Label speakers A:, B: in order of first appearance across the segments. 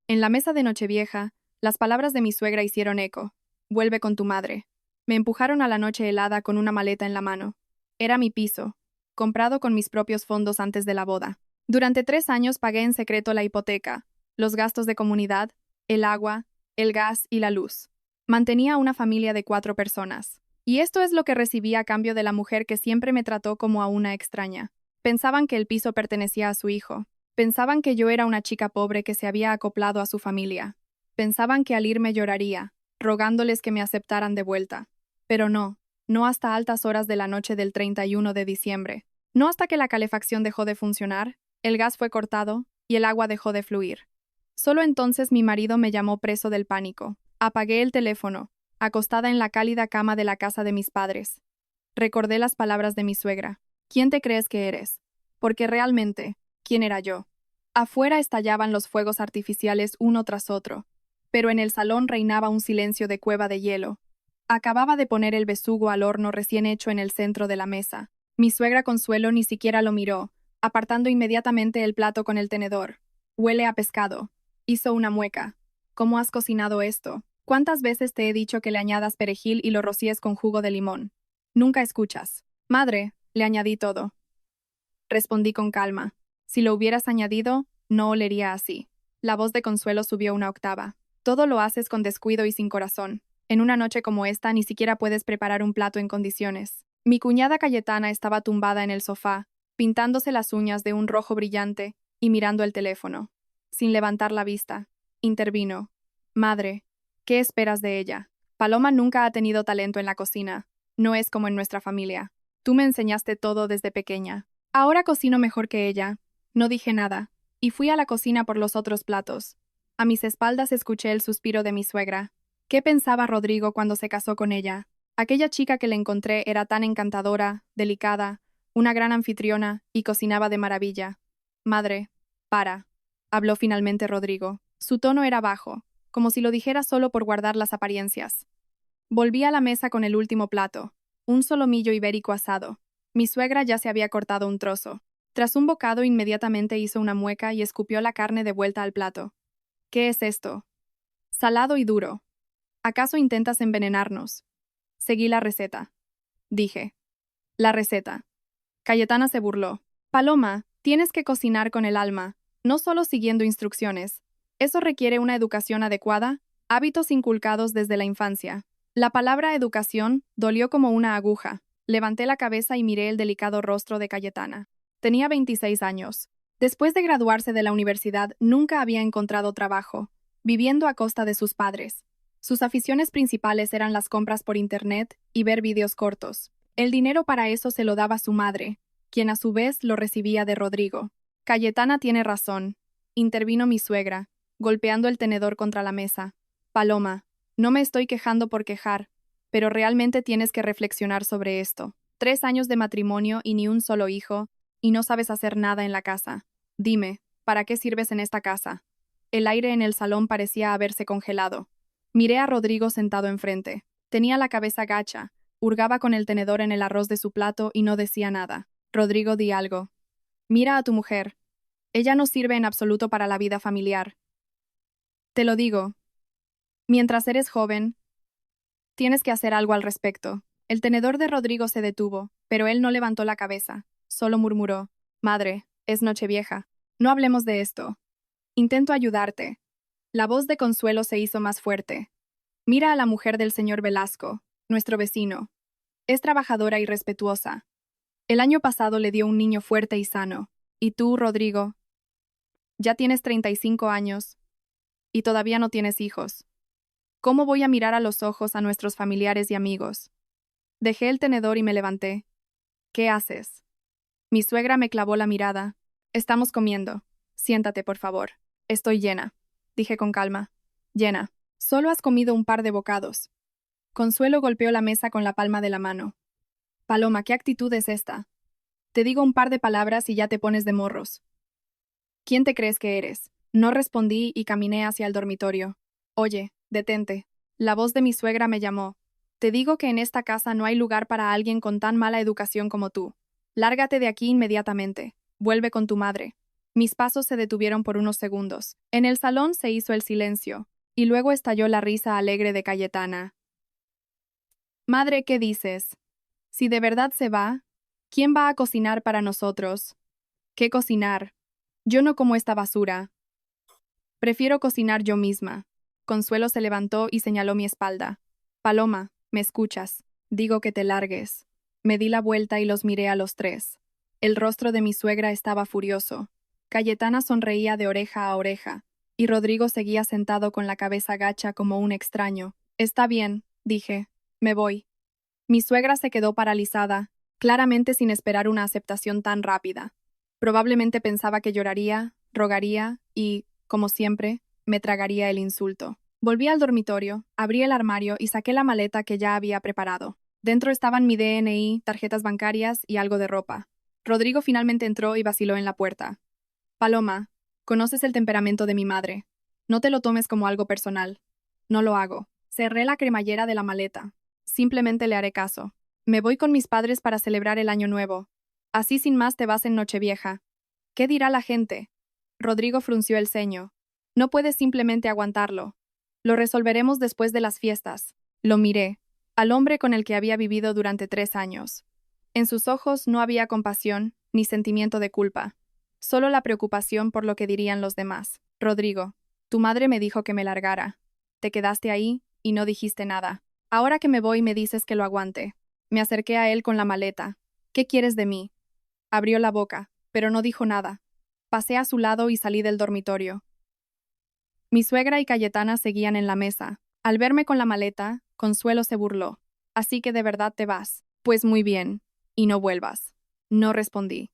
A: En la mesa de Nochevieja, las palabras de mi suegra hicieron eco. Vuelve con tu madre. Me empujaron a la noche helada con una maleta en la mano. Era mi piso, comprado con mis propios fondos antes de la boda. Durante 3 años pagué en secreto la hipoteca, los gastos de comunidad, el agua, el gas y la luz. Mantenía una familia de 4 personas. Y esto es lo que recibí a cambio de la mujer que siempre me trató como a una extraña. Pensaban que el piso pertenecía a su hijo. Pensaban que yo era una chica pobre que se había acoplado a su familia. Pensaban que al irme lloraría, rogándoles que me aceptaran de vuelta. Pero no, no hasta altas horas de la noche del 31 de diciembre. No hasta que la calefacción dejó de funcionar, el gas fue cortado y el agua dejó de fluir. Solo entonces mi marido me llamó preso del pánico. Apagué el teléfono, acostada en la cálida cama de la casa de mis padres. Recordé las palabras de mi suegra. ¿Quién te crees que eres? Porque realmente, ¿quién era yo? Afuera estallaban los fuegos artificiales uno tras otro, pero en el salón reinaba un silencio de cueva de hielo. Acababa de poner el besugo al horno recién hecho en el centro de la mesa. Mi suegra Consuelo ni siquiera lo miró, apartando inmediatamente el plato con el tenedor. Huele a pescado. Hizo una mueca. ¿Cómo has cocinado esto? ¿Cuántas veces te he dicho que le añadas perejil y lo rocíes con jugo de limón? Nunca escuchas. Madre, le añadí todo. Respondí con calma. Si lo hubieras añadido, no olería así. La voz de Consuelo subió una octava. Todo lo haces con descuido y sin corazón. En una noche como esta ni siquiera puedes preparar un plato en condiciones. Mi cuñada Cayetana estaba tumbada en el sofá, pintándose las uñas de un rojo brillante y mirando el teléfono. Sin levantar la vista, intervino. Madre, ¿qué esperas de ella? Paloma nunca ha tenido talento en la cocina. No es como en nuestra familia. Tú me enseñaste todo desde pequeña. Ahora cocino mejor que ella. No dije nada, y fui a la cocina por los otros platos. A mis espaldas escuché el suspiro de mi suegra. ¿Qué pensaba Rodrigo cuando se casó con ella? Aquella chica que le encontré era tan encantadora, delicada, una gran anfitriona y cocinaba de maravilla. Madre, para, habló finalmente Rodrigo. Su tono era bajo, como si lo dijera solo por guardar las apariencias. Volví a la mesa con el último plato, un solomillo ibérico asado. Mi suegra ya se había cortado un trozo. Tras un bocado inmediatamente hizo una mueca y escupió la carne de vuelta al plato. ¿Qué es esto? Salado y duro. ¿Acaso intentas envenenarnos? Seguí la receta. Dije. La receta. Cayetana se burló. Paloma, tienes que cocinar con el alma, no solo siguiendo instrucciones. Eso requiere una educación adecuada, hábitos inculcados desde la infancia. La palabra educación dolió como una aguja. Levanté la cabeza y miré el delicado rostro de Cayetana. Tenía 26 años. Después de graduarse de la universidad, nunca había encontrado trabajo, viviendo a costa de sus padres. Sus aficiones principales eran las compras por internet y ver vídeos cortos. El dinero para eso se lo daba su madre, quien a su vez lo recibía de Rodrigo. Cayetana tiene razón, intervino mi suegra, golpeando el tenedor contra la mesa. Paloma, no me estoy quejando por quejar, pero realmente tienes que reflexionar sobre esto. 3 años de matrimonio y ni un solo hijo, y no sabes hacer nada en la casa. Dime, ¿para qué sirves en esta casa? El aire en el salón parecía haberse congelado. Miré a Rodrigo sentado enfrente. Tenía la cabeza gacha, hurgaba con el tenedor en el arroz de su plato y no decía nada. Rodrigo, di algo. Mira a tu mujer. Ella no sirve en absoluto para la vida familiar. Te lo digo. Mientras eres joven, tienes que hacer algo al respecto. El tenedor de Rodrigo se detuvo, pero él no levantó la cabeza. Solo murmuró. Madre, es Nochevieja. No hablemos de esto. Intento ayudarte. La voz de Consuelo se hizo más fuerte. Mira a la mujer del señor Velasco, nuestro vecino. Es trabajadora y respetuosa. El año pasado le dio un niño fuerte y sano. Y tú, Rodrigo, ya tienes 35 años y todavía no tienes hijos. ¿Cómo voy a mirar a los ojos a nuestros familiares y amigos? Dejé el tenedor y me levanté. ¿Qué haces? Mi suegra me clavó la mirada. Estamos comiendo. Siéntate, por favor. Estoy llena, dije con calma. Llena. Solo has comido un par de bocados. Consuelo golpeó la mesa con la palma de la mano. Paloma, ¿qué actitud es esta? Te digo un par de palabras y ya te pones de morros. ¿Quién te crees que eres? No respondí y caminé hacia el dormitorio. Oye, detente. La voz de mi suegra me llamó. Te digo que en esta casa no hay lugar para alguien con tan mala educación como tú. Lárgate de aquí inmediatamente. Vuelve con tu madre. Mis pasos se detuvieron por unos segundos. En el salón se hizo el silencio, y luego estalló la risa alegre de Cayetana. Madre, ¿qué dices? Si de verdad se va, ¿quién va a cocinar para nosotros? ¿Qué cocinar? Yo no como esta basura. Prefiero cocinar yo misma. Consuelo se levantó y señaló mi espalda. Paloma, ¿me escuchas? Digo que te largues. Me di la vuelta y los miré a los tres. El rostro de mi suegra estaba furioso. Cayetana sonreía de oreja a oreja, y Rodrigo seguía sentado con la cabeza gacha como un extraño. Está bien, dije. Me voy. Mi suegra se quedó paralizada, claramente sin esperar una aceptación tan rápida. Probablemente pensaba que lloraría, rogaría y, como siempre, me tragaría el insulto. Volví al dormitorio, abrí el armario y saqué la maleta que ya había preparado. Dentro estaban mi DNI, tarjetas bancarias y algo de ropa. Rodrigo finalmente entró y vaciló en la puerta. Paloma, conoces el temperamento de mi madre. No te lo tomes como algo personal. No lo hago. Cerré la cremallera de la maleta. Simplemente le haré caso. Me voy con mis padres para celebrar el Año Nuevo. Así sin más te vas en Nochevieja. ¿Qué dirá la gente? Rodrigo frunció el ceño. No puedes simplemente aguantarlo. Lo resolveremos después de las fiestas. Lo miré, al hombre con el que había vivido durante 3 años. En sus ojos no había compasión ni sentimiento de culpa, solo la preocupación por lo que dirían los demás. Rodrigo, tu madre me dijo que me largara. Te quedaste ahí y no dijiste nada. Ahora que me voy me dices que lo aguante. Me acerqué a él con la maleta. ¿Qué quieres de mí? Abrió la boca, pero no dijo nada. Pasé a su lado y salí del dormitorio. Mi suegra y Cayetana seguían en la mesa. Al verme con la maleta, Consuelo se burló. Así que de verdad te vas. Pues muy bien. Y no vuelvas. No respondí.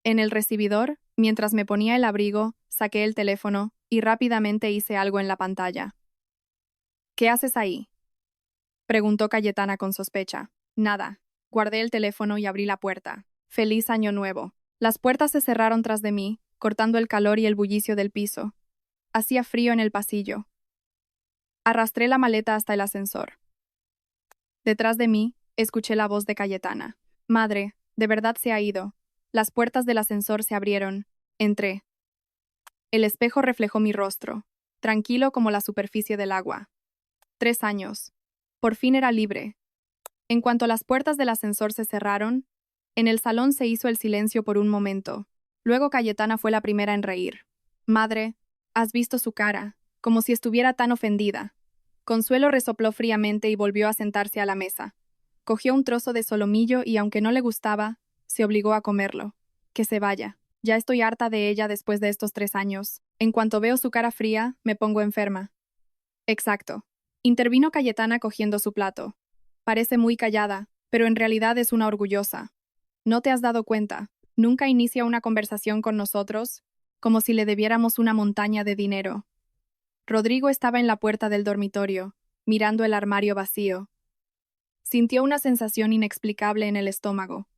A: En el recibidor, mientras me ponía el abrigo, saqué el teléfono y rápidamente hice algo en la pantalla. ¿Qué haces ahí? Preguntó Cayetana con sospecha. Nada. Guardé el teléfono y abrí la puerta. Feliz Año Nuevo. Las puertas se cerraron tras de mí, cortando el calor y el bullicio del piso. Hacía frío en el pasillo. Arrastré la maleta hasta el ascensor. Detrás de mí, escuché la voz de Cayetana. Madre, de verdad se ha ido. Las puertas del ascensor se abrieron. Entré. El espejo reflejó mi rostro, tranquilo como la superficie del agua. 3 años. Por fin era libre. En cuanto las puertas del ascensor se cerraron, en el salón se hizo el silencio por un momento. Luego Cayetana fue la primera en reír. Madre, has visto su cara, como si estuviera tan ofendida. Consuelo resopló fríamente y volvió a sentarse a la mesa. Cogió un trozo de solomillo y, aunque no le gustaba, se obligó a comerlo. Que se vaya. Ya estoy harta de ella después de estos 3 años. En cuanto veo su cara fría, me pongo enferma. Exacto. Intervino Cayetana cogiendo su plato. Parece muy callada, pero en realidad es una orgullosa. ¿No te has dado cuenta? Nunca inicia una conversación con nosotros, como si le debiéramos una montaña de dinero. Rodrigo estaba en la puerta del dormitorio, mirando el armario vacío. Sintió una sensación inexplicable en el estómago.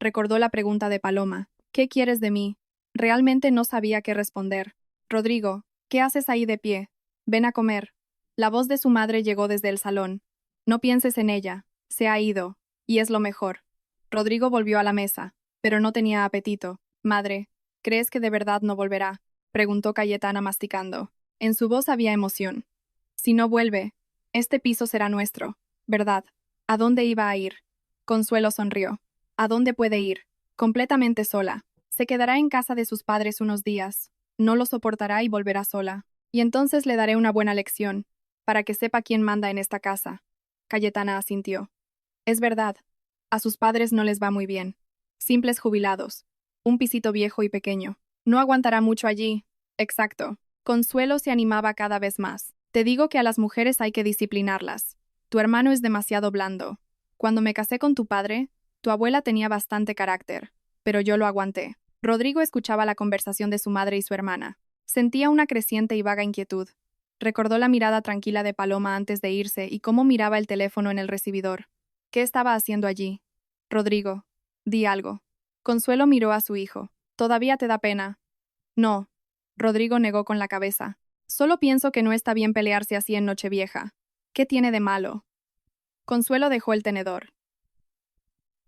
A: Recordó la pregunta de Paloma. ¿Qué quieres de mí? Realmente no sabía qué responder. Rodrigo, ¿qué haces ahí de pie? Ven a comer. La voz de su madre llegó desde el salón. No pienses en ella. Se ha ido. Y es lo mejor. Rodrigo volvió a la mesa, pero no tenía apetito. Madre, ¿crees que de verdad no volverá? Preguntó Cayetana masticando. En su voz había emoción. Si no vuelve, este piso será nuestro, ¿verdad? ¿A dónde iba a ir? Consuelo sonrió. ¿A dónde puede ir? Completamente sola. Se quedará en casa de sus padres unos días. No lo soportará y volverá sola. Y entonces le daré una buena lección, para que sepa quién manda en esta casa. Cayetana asintió. Es verdad. A sus padres no les va muy bien. Simples jubilados. Un pisito viejo y pequeño. No aguantará mucho allí. Exacto. Consuelo se animaba cada vez más. Te digo que a las mujeres hay que disciplinarlas. Tu hermano es demasiado blando. Cuando me casé con tu padre, tu abuela tenía bastante carácter, pero yo lo aguanté. Rodrigo escuchaba la conversación de su madre y su hermana. Sentía una creciente y vaga inquietud. Recordó la mirada tranquila de Paloma antes de irse y cómo miraba el teléfono en el recibidor. ¿Qué estaba haciendo allí? Rodrigo, di algo. Consuelo miró a su hijo. ¿Todavía te da pena? No. Rodrigo negó con la cabeza. Solo pienso que no está bien pelearse así en Nochevieja. ¿Qué tiene de malo? Consuelo dejó el tenedor.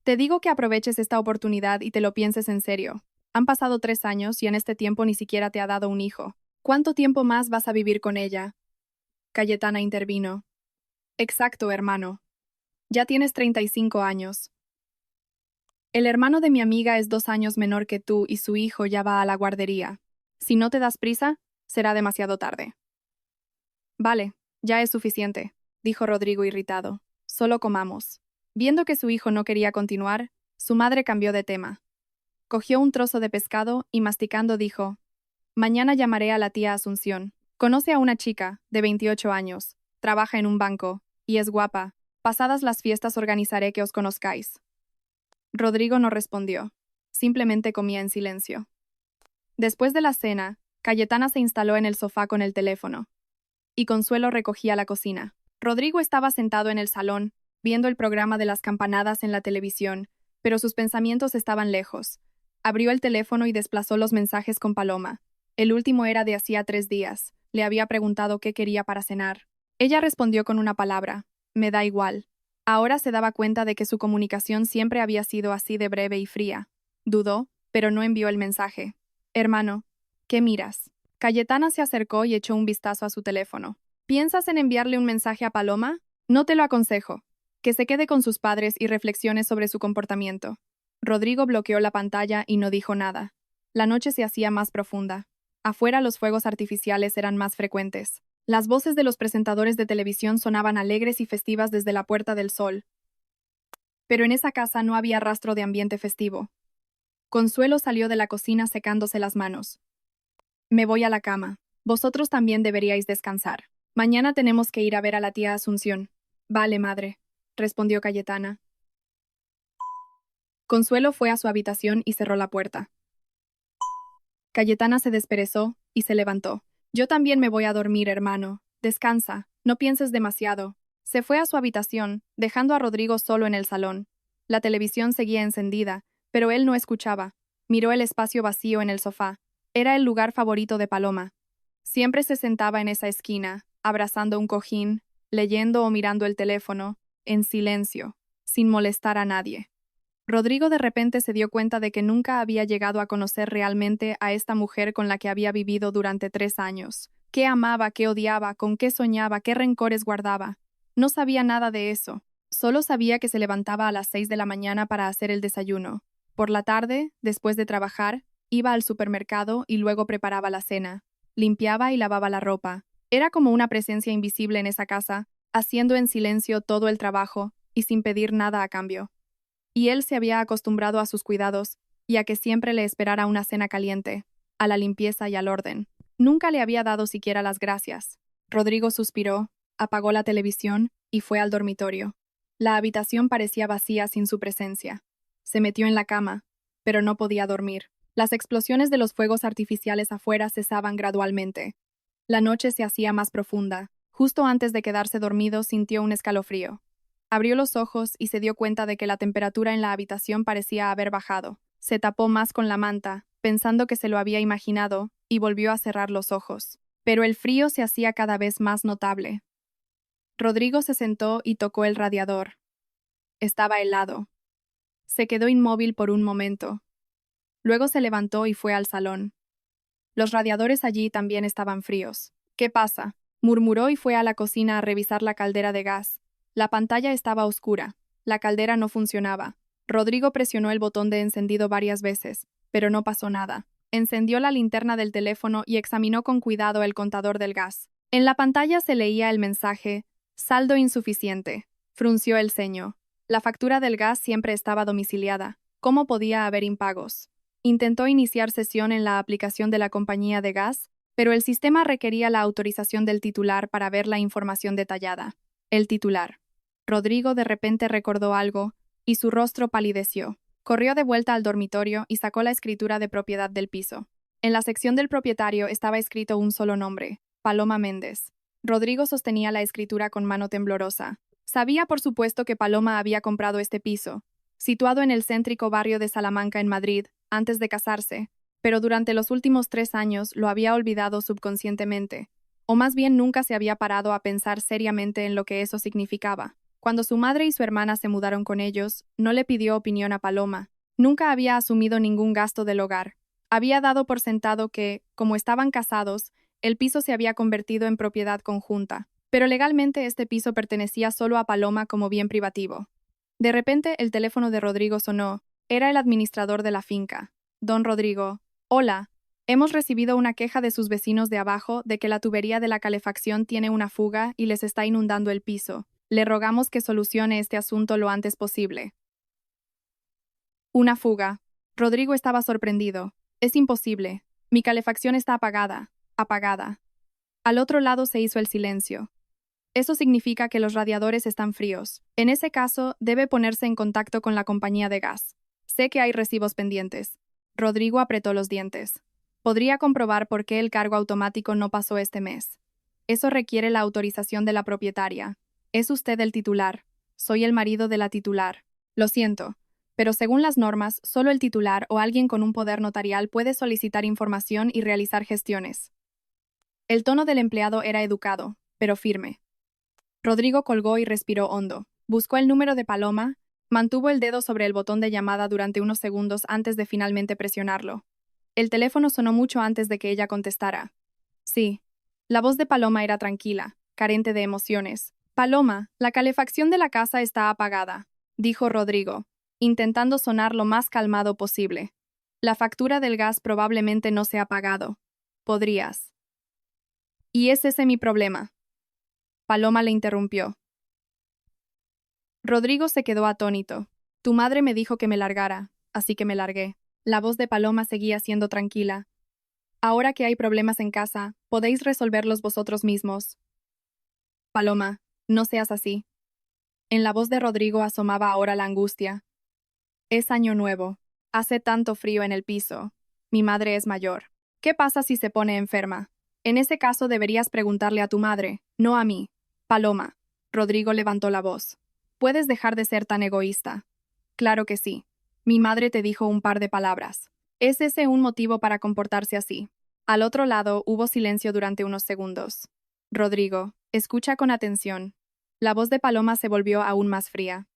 A: Te digo que aproveches esta oportunidad y te lo pienses en serio. Han pasado 3 años y en este tiempo ni siquiera te ha dado un hijo. ¿Cuánto tiempo más vas a vivir con ella? Cayetana intervino. Exacto, hermano. Ya tienes 35 años. El hermano de mi amiga es 2 años menor que tú y su hijo ya va a la guardería. Si no te das prisa, será demasiado tarde. Vale, ya es suficiente, dijo Rodrigo irritado. Solo comamos. Viendo que su hijo no quería continuar, su madre cambió de tema. Cogió un trozo de pescado y masticando dijo: Mañana llamaré a la tía Asunción. Conoce a una chica, de 28 años, trabaja en un banco, y es guapa. Pasadas las fiestas organizaré que os conozcáis. Rodrigo no respondió. Simplemente comía en silencio. Después de la cena, Cayetana se instaló en el sofá con el teléfono, y Consuelo recogía la cocina. Rodrigo estaba sentado en el salón, viendo el programa de las campanadas en la televisión, pero sus pensamientos estaban lejos. Abrió el teléfono y desplazó los mensajes con Paloma. El último era de hacía 3 días. Le había preguntado qué quería para cenar. Ella respondió con una palabra: me da igual. Ahora se daba cuenta de que su comunicación siempre había sido así de breve y fría. Dudó, pero no envió el mensaje. Hermano, ¿qué miras? Cayetana se acercó y echó un vistazo a su teléfono. ¿Piensas en enviarle un mensaje a Paloma? No te lo aconsejo. Que se quede con sus padres y reflexione sobre su comportamiento. Rodrigo bloqueó la pantalla y no dijo nada. La noche se hacía más profunda. Afuera los fuegos artificiales eran más frecuentes. Las voces de los presentadores de televisión sonaban alegres y festivas desde la Puerta del Sol. Pero en esa casa no había rastro de ambiente festivo. Consuelo salió de la cocina secándose las manos. Me voy a la cama. Vosotros también deberíais descansar. Mañana tenemos que ir a ver a la tía Asunción. Vale, madre, respondió Cayetana. Consuelo fue a su habitación y cerró la puerta. Cayetana se desperezó y se levantó. Yo también me voy a dormir, hermano. Descansa, no pienses demasiado. Se fue a su habitación, dejando a Rodrigo solo en el salón. La televisión seguía encendida, pero él no escuchaba. Miró el espacio vacío en el sofá. Era el lugar favorito de Paloma. Siempre se sentaba en esa esquina, abrazando un cojín, leyendo o mirando el teléfono, en silencio, sin molestar a nadie. Rodrigo de repente se dio cuenta de que nunca había llegado a conocer realmente a esta mujer con la que había vivido durante 3 años. ¿Qué amaba, qué odiaba, con qué soñaba, qué rencores guardaba? No sabía nada de eso. Solo sabía que se levantaba a las 6 de la mañana para hacer el desayuno. Por la tarde, después de trabajar, iba al supermercado y luego preparaba la cena. Limpiaba y lavaba la ropa. Era como una presencia invisible en esa casa, haciendo en silencio todo el trabajo y sin pedir nada a cambio. Y él se había acostumbrado a sus cuidados y a que siempre le esperara una cena caliente, a la limpieza y al orden. Nunca le había dado siquiera las gracias. Rodrigo suspiró, apagó la televisión y fue al dormitorio. La habitación parecía vacía sin su presencia. Se metió en la cama, pero no podía dormir. Las explosiones de los fuegos artificiales afuera cesaban gradualmente. La noche se hacía más profunda. Justo antes de quedarse dormido sintió un escalofrío. Abrió los ojos y se dio cuenta de que la temperatura en la habitación parecía haber bajado. Se tapó más con la manta, pensando que se lo había imaginado, y volvió a cerrar los ojos. Pero el frío se hacía cada vez más notable. Rodrigo se sentó y tocó el radiador. Estaba helado. Se quedó inmóvil por un momento. Luego se levantó y fue al salón. Los radiadores allí también estaban fríos. ¿Qué pasa?, murmuró y fue a la cocina a revisar la caldera de gas. La pantalla estaba oscura. La caldera no funcionaba. Rodrigo presionó el botón de encendido varias veces, pero no pasó nada. Encendió la linterna del teléfono y examinó con cuidado el contador del gas. En la pantalla se leía el mensaje: saldo insuficiente. Frunció el ceño. La factura del gas siempre estaba domiciliada. ¿Cómo podía haber impagos? Intentó iniciar sesión en la aplicación de la compañía de gas, pero el sistema requería la autorización del titular para ver la información detallada. El titular. Rodrigo de repente recordó algo, y su rostro palideció. Corrió de vuelta al dormitorio y sacó la escritura de propiedad del piso. En la sección del propietario estaba escrito un solo nombre: Paloma Méndez. Rodrigo sostenía la escritura con mano temblorosa. Sabía por supuesto que Paloma había comprado este piso, situado en el céntrico barrio de Salamanca en Madrid, antes de casarse, pero durante los últimos 3 años lo había olvidado subconscientemente, o más bien nunca se había parado a pensar seriamente en lo que eso significaba. Cuando su madre y su hermana se mudaron con ellos, no le pidió opinión a Paloma. Nunca había asumido ningún gasto del hogar. Había dado por sentado que, como estaban casados, el piso se había convertido en propiedad conjunta, pero legalmente este piso pertenecía solo a Paloma como bien privativo. De repente el teléfono de Rodrigo sonó. Era el administrador de la finca. Don Rodrigo. Hola. Hemos recibido una queja de sus vecinos de abajo de que la tubería de la calefacción tiene una fuga y les está inundando el piso. Le rogamos que solucione este asunto lo antes posible. Una fuga. Rodrigo estaba sorprendido. Es imposible. Mi calefacción está apagada. Apagada. Al otro lado se hizo el silencio. Eso significa que los radiadores están fríos. En ese caso, debe ponerse en contacto con la compañía de gas. Sé que hay recibos pendientes. Rodrigo apretó los dientes. Podría comprobar por qué el cargo automático no pasó este mes. Eso requiere la autorización de la propietaria. Es usted el titular. Soy el marido de la titular. Lo siento, pero según las normas, solo el titular o alguien con un poder notarial puede solicitar información y realizar gestiones. El tono del empleado era educado, pero firme. Rodrigo colgó y respiró hondo. Buscó el número de Paloma, mantuvo el dedo sobre el botón de llamada durante unos segundos antes de finalmente presionarlo. El teléfono sonó mucho antes de que ella contestara. Sí. La voz de Paloma era tranquila, carente de emociones. Paloma, la calefacción de la casa está apagada, dijo Rodrigo, intentando sonar lo más calmado posible. La factura del gas probablemente no se ha pagado. Podrías. Y es ese mi problema. Paloma le interrumpió. Rodrigo se quedó atónito. Tu madre me dijo que me largara, así que me largué. La voz de Paloma seguía siendo tranquila. Ahora que hay problemas en casa, podéis resolverlos vosotros mismos. Paloma, no seas así. En la voz de Rodrigo asomaba ahora la angustia. Es año nuevo. Hace tanto frío en el piso. Mi madre es mayor. ¿Qué pasa si se pone enferma? En ese caso deberías preguntarle a tu madre, no a mí. Paloma. Rodrigo levantó la voz. ¿Puedes dejar de ser tan egoísta? Claro que sí. Mi madre te dijo un par de palabras. ¿Es ese un motivo para comportarse así? Al otro lado hubo silencio durante unos segundos. Rodrigo, escucha con atención. La voz de Paloma se volvió aún más fría.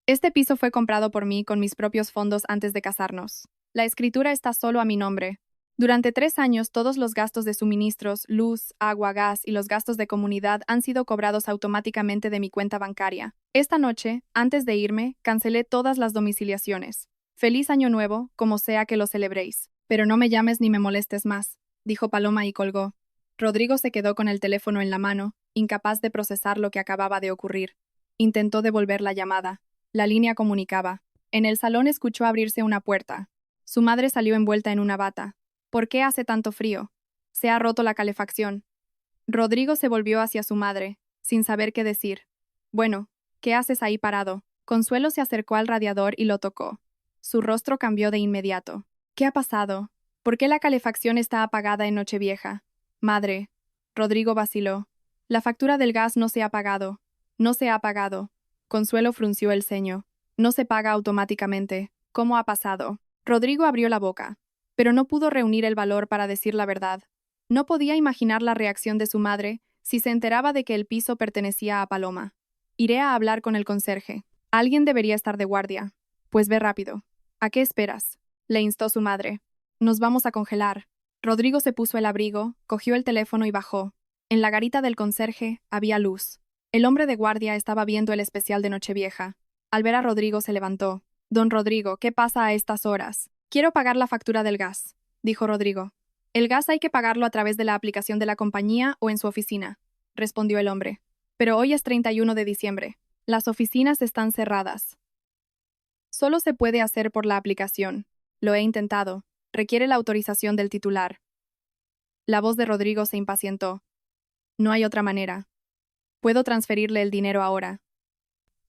A: Este piso fue comprado por mí con mis propios fondos antes de casarnos. La escritura está solo a mi nombre. Durante 3 años todos los gastos de suministros, luz, agua, gas y los gastos de comunidad han sido cobrados automáticamente de mi cuenta bancaria. Esta noche, antes de irme, cancelé todas las domiciliaciones. Feliz Año Nuevo, como sea que lo celebréis. Pero no me llames ni me molestes más, dijo Paloma y colgó. Rodrigo se quedó con el teléfono en la mano, incapaz de procesar lo que acababa de ocurrir. Intentó devolver la llamada. La línea comunicaba. En el salón escuchó abrirse una puerta. Su madre salió envuelta en una bata. ¿Por qué hace tanto frío? Se ha roto la calefacción. Rodrigo se volvió hacia su madre, sin saber qué decir. Bueno, ¿qué haces ahí parado? Consuelo se acercó al radiador y lo tocó. Su rostro cambió de inmediato. ¿Qué ha pasado? ¿Por qué la calefacción está apagada en Nochevieja? Madre. Rodrigo vaciló. La factura del gas no se ha pagado. No se ha pagado. Consuelo frunció el ceño. No se paga automáticamente. ¿Cómo ha pasado? Rodrigo abrió la boca, pero no pudo reunir el valor para decir la verdad. No podía imaginar la reacción de su madre si se enteraba de que el piso pertenecía a Paloma. Iré a hablar con el conserje. Alguien debería estar de guardia. Pues ve rápido. ¿A qué esperas? Le instó su madre. Nos vamos a congelar. Rodrigo se puso el abrigo, cogió el teléfono y bajó. En la garita del conserje había luz. El hombre de guardia estaba viendo el especial de Nochevieja. Al ver a Rodrigo se levantó. Don Rodrigo, ¿qué pasa a estas horas? Quiero pagar la factura del gas, dijo Rodrigo. El gas hay que pagarlo a través de la aplicación de la compañía o en su oficina, respondió el hombre. Pero hoy es 31 de diciembre. Las oficinas están cerradas. Solo se puede hacer por la aplicación. Lo he intentado. Requiere la autorización del titular. La voz de Rodrigo se impacientó. No hay otra manera. Puedo transferirle el dinero ahora.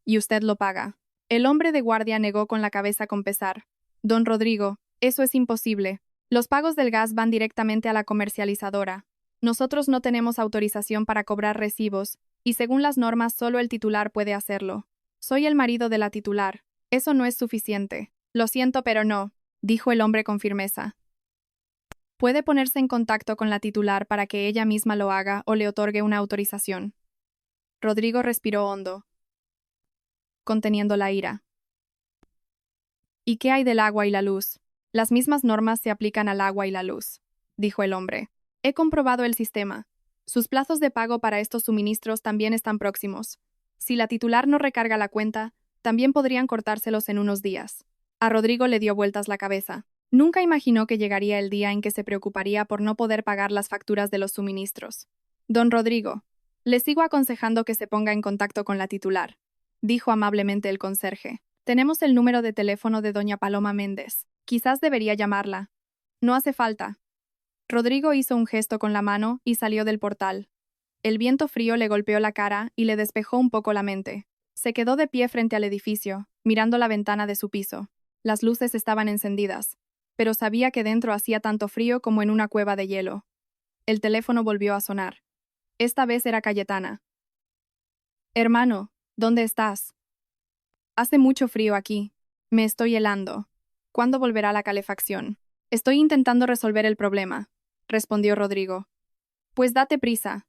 A: Y usted lo paga. El hombre de guardia negó con la cabeza con pesar. Don Rodrigo, eso es imposible. Los pagos del gas van directamente a la comercializadora. Nosotros no tenemos autorización para cobrar recibos, y según las normas solo el titular puede hacerlo. Soy el marido de la titular. Eso no es suficiente. Lo siento, pero no, dijo el hombre con firmeza. Puede ponerse en contacto con la titular para que ella misma lo haga o le otorgue una autorización. Rodrigo respiró hondo, conteniendo la ira. ¿Y qué hay del agua y la luz? Las mismas normas se aplican al agua y la luz, dijo el hombre. He comprobado el sistema. Sus plazos de pago para estos suministros también están próximos. Si la titular no recarga la cuenta, también podrían cortárselos en unos días. A Rodrigo le dio vueltas la cabeza. Nunca imaginó que llegaría el día en que se preocuparía por no poder pagar las facturas de los suministros. Don Rodrigo, le sigo aconsejando que se ponga en contacto con la titular, dijo amablemente el conserje. Tenemos el número de teléfono de doña Paloma Méndez. Quizás debería llamarla. No hace falta. Rodrigo hizo un gesto con la mano y salió del portal. El viento frío le golpeó la cara y le despejó un poco la mente. Se quedó de pie frente al edificio, mirando la ventana de su piso. Las luces estaban encendidas, pero sabía que dentro hacía tanto frío como en una cueva de hielo. El teléfono volvió a sonar. Esta vez era Cayetana. Hermano, ¿dónde estás? Hace mucho frío aquí. Me estoy helando. ¿Cuándo volverá la calefacción? Estoy intentando resolver el problema, respondió Rodrigo. Pues date prisa,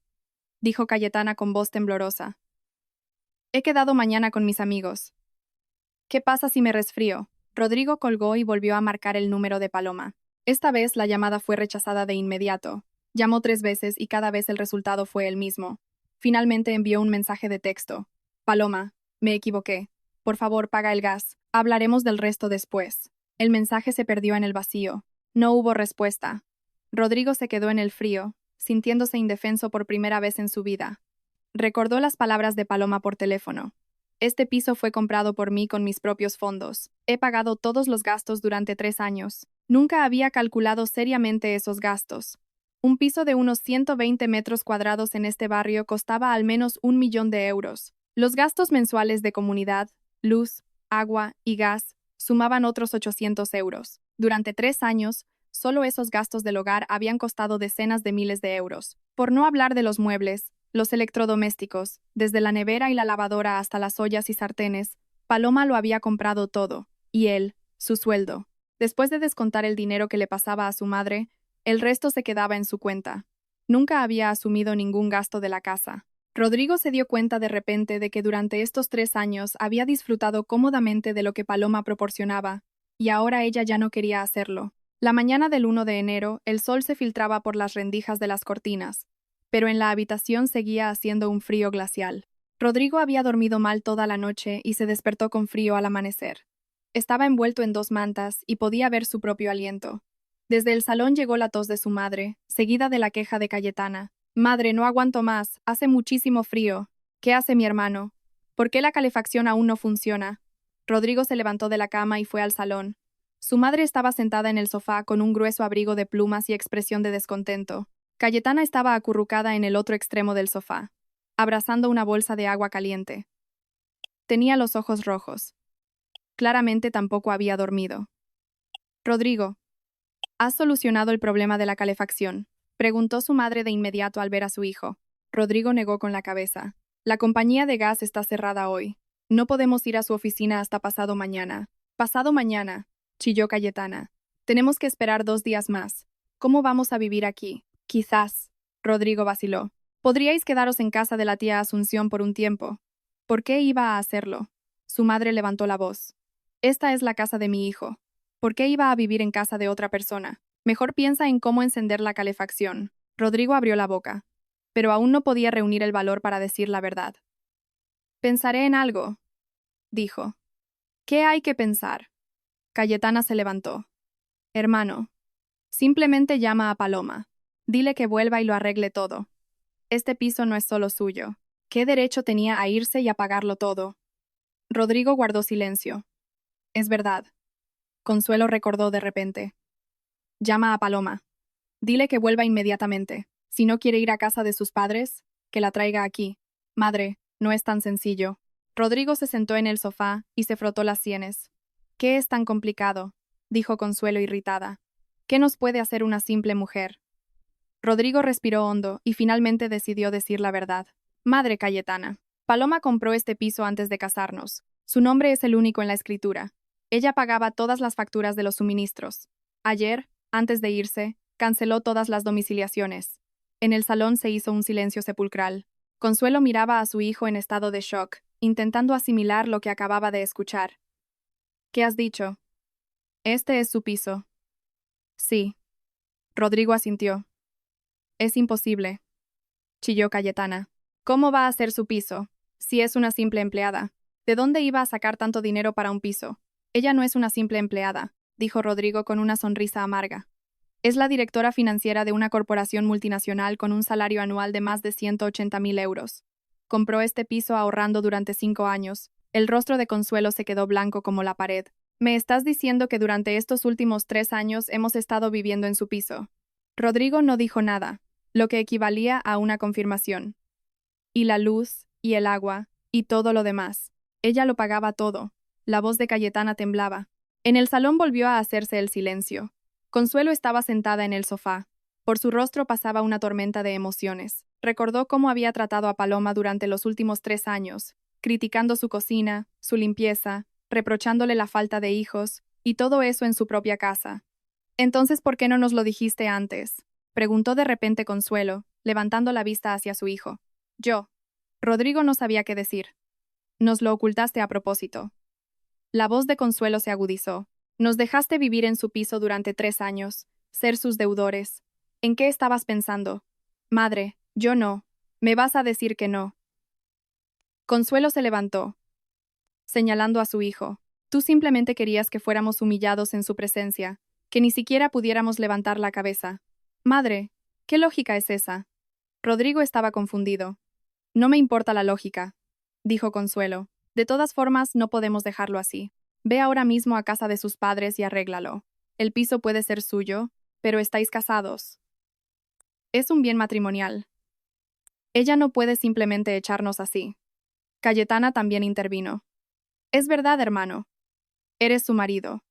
A: dijo Cayetana con voz temblorosa. He quedado mañana con mis amigos. ¿Qué pasa si me resfrío? Rodrigo colgó y volvió a marcar el número de Paloma. Esta vez la llamada fue rechazada de inmediato. Llamó 3 veces y cada vez el resultado fue el mismo. Finalmente envió un mensaje de texto. Paloma, me equivoqué. Por favor, paga el gas. Hablaremos del resto después. El mensaje se perdió en el vacío. No hubo respuesta. Rodrigo se quedó en el frío, sintiéndose indefenso por primera vez en su vida. Recordó las palabras de Paloma por teléfono. Este piso fue comprado por mí con mis propios fondos. He pagado todos los gastos durante 3 años. Nunca había calculado seriamente esos gastos. Un piso de unos 120 metros cuadrados en este barrio costaba al menos 1 millón de euros. Los gastos mensuales de comunidad, luz, agua y gas sumaban otros 800 euros. Durante 3 años, solo esos gastos del hogar habían costado decenas de miles de euros. Por no hablar de los muebles, los electrodomésticos, desde la nevera y la lavadora hasta las ollas y sartenes, Paloma lo había comprado todo, y él, su sueldo. Después de descontar el dinero que le pasaba a su madre, el resto se quedaba en su cuenta. Nunca había asumido ningún gasto de la casa. Rodrigo se dio cuenta de repente de que durante estos 3 años había disfrutado cómodamente de lo que Paloma proporcionaba, y ahora ella ya no quería hacerlo. La mañana del 1 de enero, el sol se filtraba por las rendijas de las cortinas, pero en la habitación seguía haciendo un frío glacial. Rodrigo había dormido mal toda la noche y se despertó con frío al amanecer. Estaba envuelto en 2 mantas y podía ver su propio aliento. Desde el salón llegó la tos de su madre, seguida de la queja de Cayetana. Madre, no aguanto más, hace muchísimo frío. ¿Qué hace mi hermano? ¿Por qué la calefacción aún no funciona? Rodrigo se levantó de la cama y fue al salón. Su madre estaba sentada en el sofá con un grueso abrigo de plumas y expresión de descontento. Cayetana estaba acurrucada en el otro extremo del sofá, abrazando una bolsa de agua caliente. Tenía los ojos rojos. Claramente tampoco había dormido. Rodrigo, ¿has solucionado el problema de la calefacción?, preguntó su madre de inmediato al ver a su hijo. Rodrigo negó con la cabeza. La compañía de gas está cerrada hoy. No podemos ir a su oficina hasta pasado mañana. Pasado mañana, chilló Cayetana. Tenemos que esperar 2 días más. ¿Cómo vamos a vivir aquí? Quizás, Rodrigo vaciló. Podríais quedaros en casa de la tía Asunción por un tiempo. ¿Por qué iba a hacerlo? Su madre levantó la voz. Esta es la casa de mi hijo. ¿Por qué iba a vivir en casa de otra persona? Mejor piensa en cómo encender la calefacción. Rodrigo abrió la boca, pero aún no podía reunir el valor para decir la verdad. Pensaré en algo, dijo. ¿Qué hay que pensar? Cayetana se levantó. Hermano, simplemente llama a Paloma. Dile que vuelva y lo arregle todo. Este piso no es solo suyo. ¿Qué derecho tenía a irse y a pagarlo todo? Rodrigo guardó silencio. Es verdad. Consuelo recordó de repente. Llama a Paloma. Dile que vuelva inmediatamente. Si no quiere ir a casa de sus padres, que la traiga aquí. Madre, no es tan sencillo. Rodrigo se sentó en el sofá y se frotó las sienes. ¿Qué es tan complicado?, dijo Consuelo irritada. ¿Qué nos puede hacer una simple mujer? Rodrigo respiró hondo y finalmente decidió decir la verdad. Madre Cayetana, Paloma compró este piso antes de casarnos. Su nombre es el único en la escritura. Ella pagaba todas las facturas de los suministros. Ayer, antes de irse, canceló todas las domiciliaciones. En el salón se hizo un silencio sepulcral. Consuelo miraba a su hijo en estado de shock, intentando asimilar lo que acababa de escuchar. ¿Qué has dicho? Este es su piso, Sí. Rodrigo asintió. Es imposible, chilló Cayetana. ¿Cómo va a ser su piso, si es una simple empleada? ¿De dónde iba a sacar tanto dinero para un piso? Ella no es una simple empleada, dijo Rodrigo con una sonrisa amarga. Es la directora financiera de una corporación multinacional con un salario anual de más de 180.000 euros. Compró este piso ahorrando durante 5 años. El rostro de Consuelo se quedó blanco como la pared. ¿Me estás diciendo que durante estos últimos 3 años hemos estado viviendo en su piso? Rodrigo no dijo nada, lo que equivalía a una confirmación. Y la luz, y el agua, y todo lo demás. Ella lo pagaba todo. La voz de Cayetana temblaba. En el salón volvió a hacerse el silencio. Consuelo estaba sentada en el sofá. Por su rostro pasaba una tormenta de emociones. Recordó cómo había tratado a Paloma durante los últimos 3 años, criticando su cocina, su limpieza, reprochándole la falta de hijos, y todo eso en su propia casa. Entonces, ¿por qué no nos lo dijiste antes? Preguntó de repente Consuelo, levantando la vista hacia su hijo. Yo. Rodrigo no sabía qué decir. Nos lo ocultaste a propósito. La voz de Consuelo se agudizó. Nos dejaste vivir en su piso durante 3 años, ser sus deudores. ¿En qué estabas pensando? Madre, yo no. Me vas a decir que no. Consuelo se levantó, señalando a su hijo. Tú simplemente querías que fuéramos humillados en su presencia, que ni siquiera pudiéramos levantar la cabeza. Madre, ¿qué lógica es esa? Rodrigo estaba confundido. No me importa la lógica, dijo Consuelo. De todas formas, no podemos dejarlo así. Ve ahora mismo a casa de sus padres y arréglalo. El piso puede ser suyo, pero estáis casados. Es un bien matrimonial. Ella no puede simplemente echarnos así. Cayetana también intervino. Es verdad, hermano. Eres su marido.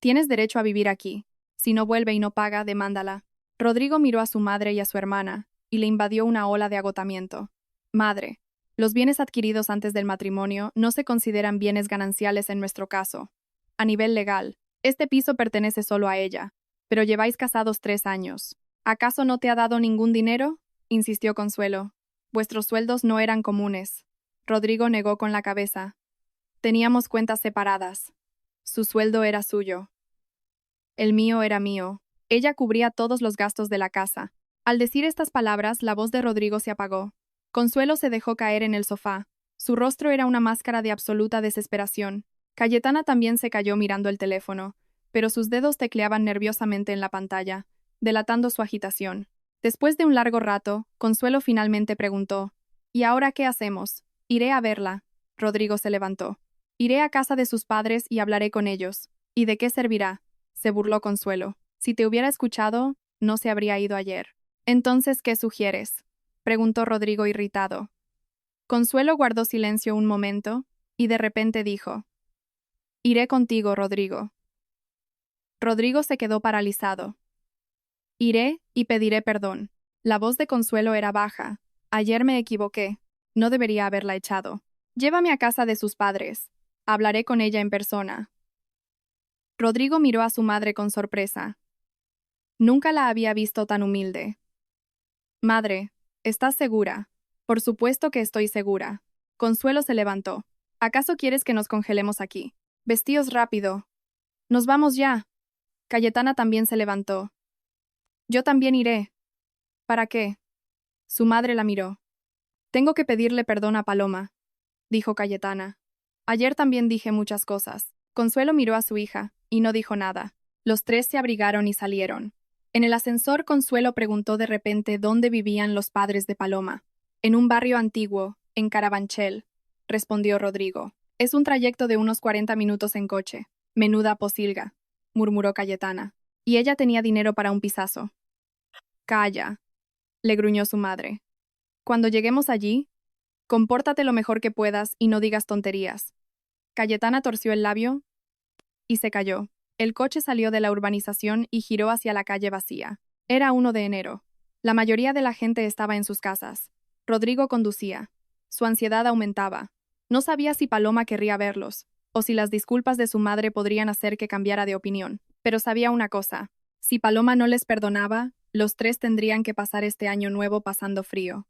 A: Tienes derecho a vivir aquí. Si no vuelve y no paga, demándala. Rodrigo miró a su madre y a su hermana, y le invadió una ola de agotamiento. Madre, los bienes adquiridos antes del matrimonio no se consideran bienes gananciales en nuestro caso. A nivel legal, este piso pertenece solo a ella, pero lleváis casados 3 años. ¿Acaso no te ha dado ningún dinero? Insistió Consuelo. Vuestros sueldos no eran comunes. Rodrigo negó con la cabeza. Teníamos cuentas separadas. Su sueldo era suyo. El mío era mío. Ella cubría todos los gastos de la casa. Al decir estas palabras, la voz de Rodrigo se apagó. Consuelo se dejó caer en el sofá. Su rostro era una máscara de absoluta desesperación. Cayetana también se cayó mirando el teléfono, pero sus dedos tecleaban nerviosamente en la pantalla, delatando su agitación. Después de un largo rato, Consuelo finalmente preguntó: ¿Y ahora qué hacemos? Iré a verla. Rodrigo se levantó. Iré a casa de sus padres y hablaré con ellos. ¿Y de qué servirá? Se burló Consuelo. Si te hubiera escuchado, no se habría ido ayer. Entonces, ¿qué sugieres? Preguntó Rodrigo irritado. Consuelo guardó silencio un momento, y de repente dijo: Iré contigo, Rodrigo. Rodrigo se quedó paralizado. Iré y pediré perdón. La voz de Consuelo era baja. Ayer me equivoqué. No debería haberla echado. Llévame a casa de sus padres. Hablaré con ella en persona. Rodrigo miró a su madre con sorpresa. Nunca la había visto tan humilde. Madre, ¿estás segura? Por supuesto que estoy segura. Consuelo se levantó. ¿Acaso quieres que nos congelemos aquí? Vestíos rápido. Nos vamos ya. Cayetana también se levantó. Yo también iré. ¿Para qué? Su madre la miró. Tengo que pedirle perdón a Paloma, dijo Cayetana. Ayer también dije muchas cosas. Consuelo miró a su hija, y no dijo nada. Los 3 se abrigaron y salieron. En el ascensor, Consuelo preguntó de repente dónde vivían los padres de Paloma. En un barrio antiguo, en Carabanchel, respondió Rodrigo. Es un trayecto de unos 40 minutos en coche. Menuda posilga, murmuró Cayetana. Y ella tenía dinero para un pisazo. Calla, le gruñó su madre. Cuando lleguemos allí, compórtate lo mejor que puedas y no digas tonterías. Cayetana torció el labio y se calló. El coche salió de la urbanización y giró hacia la calle vacía. Era 1 de enero. La mayoría de la gente estaba en sus casas. Rodrigo conducía. Su ansiedad aumentaba. No sabía si Paloma querría verlos, o si las disculpas de su madre podrían hacer que cambiara de opinión. Pero sabía una cosa. Si Paloma no les perdonaba, los 3 tendrían que pasar este año nuevo pasando frío.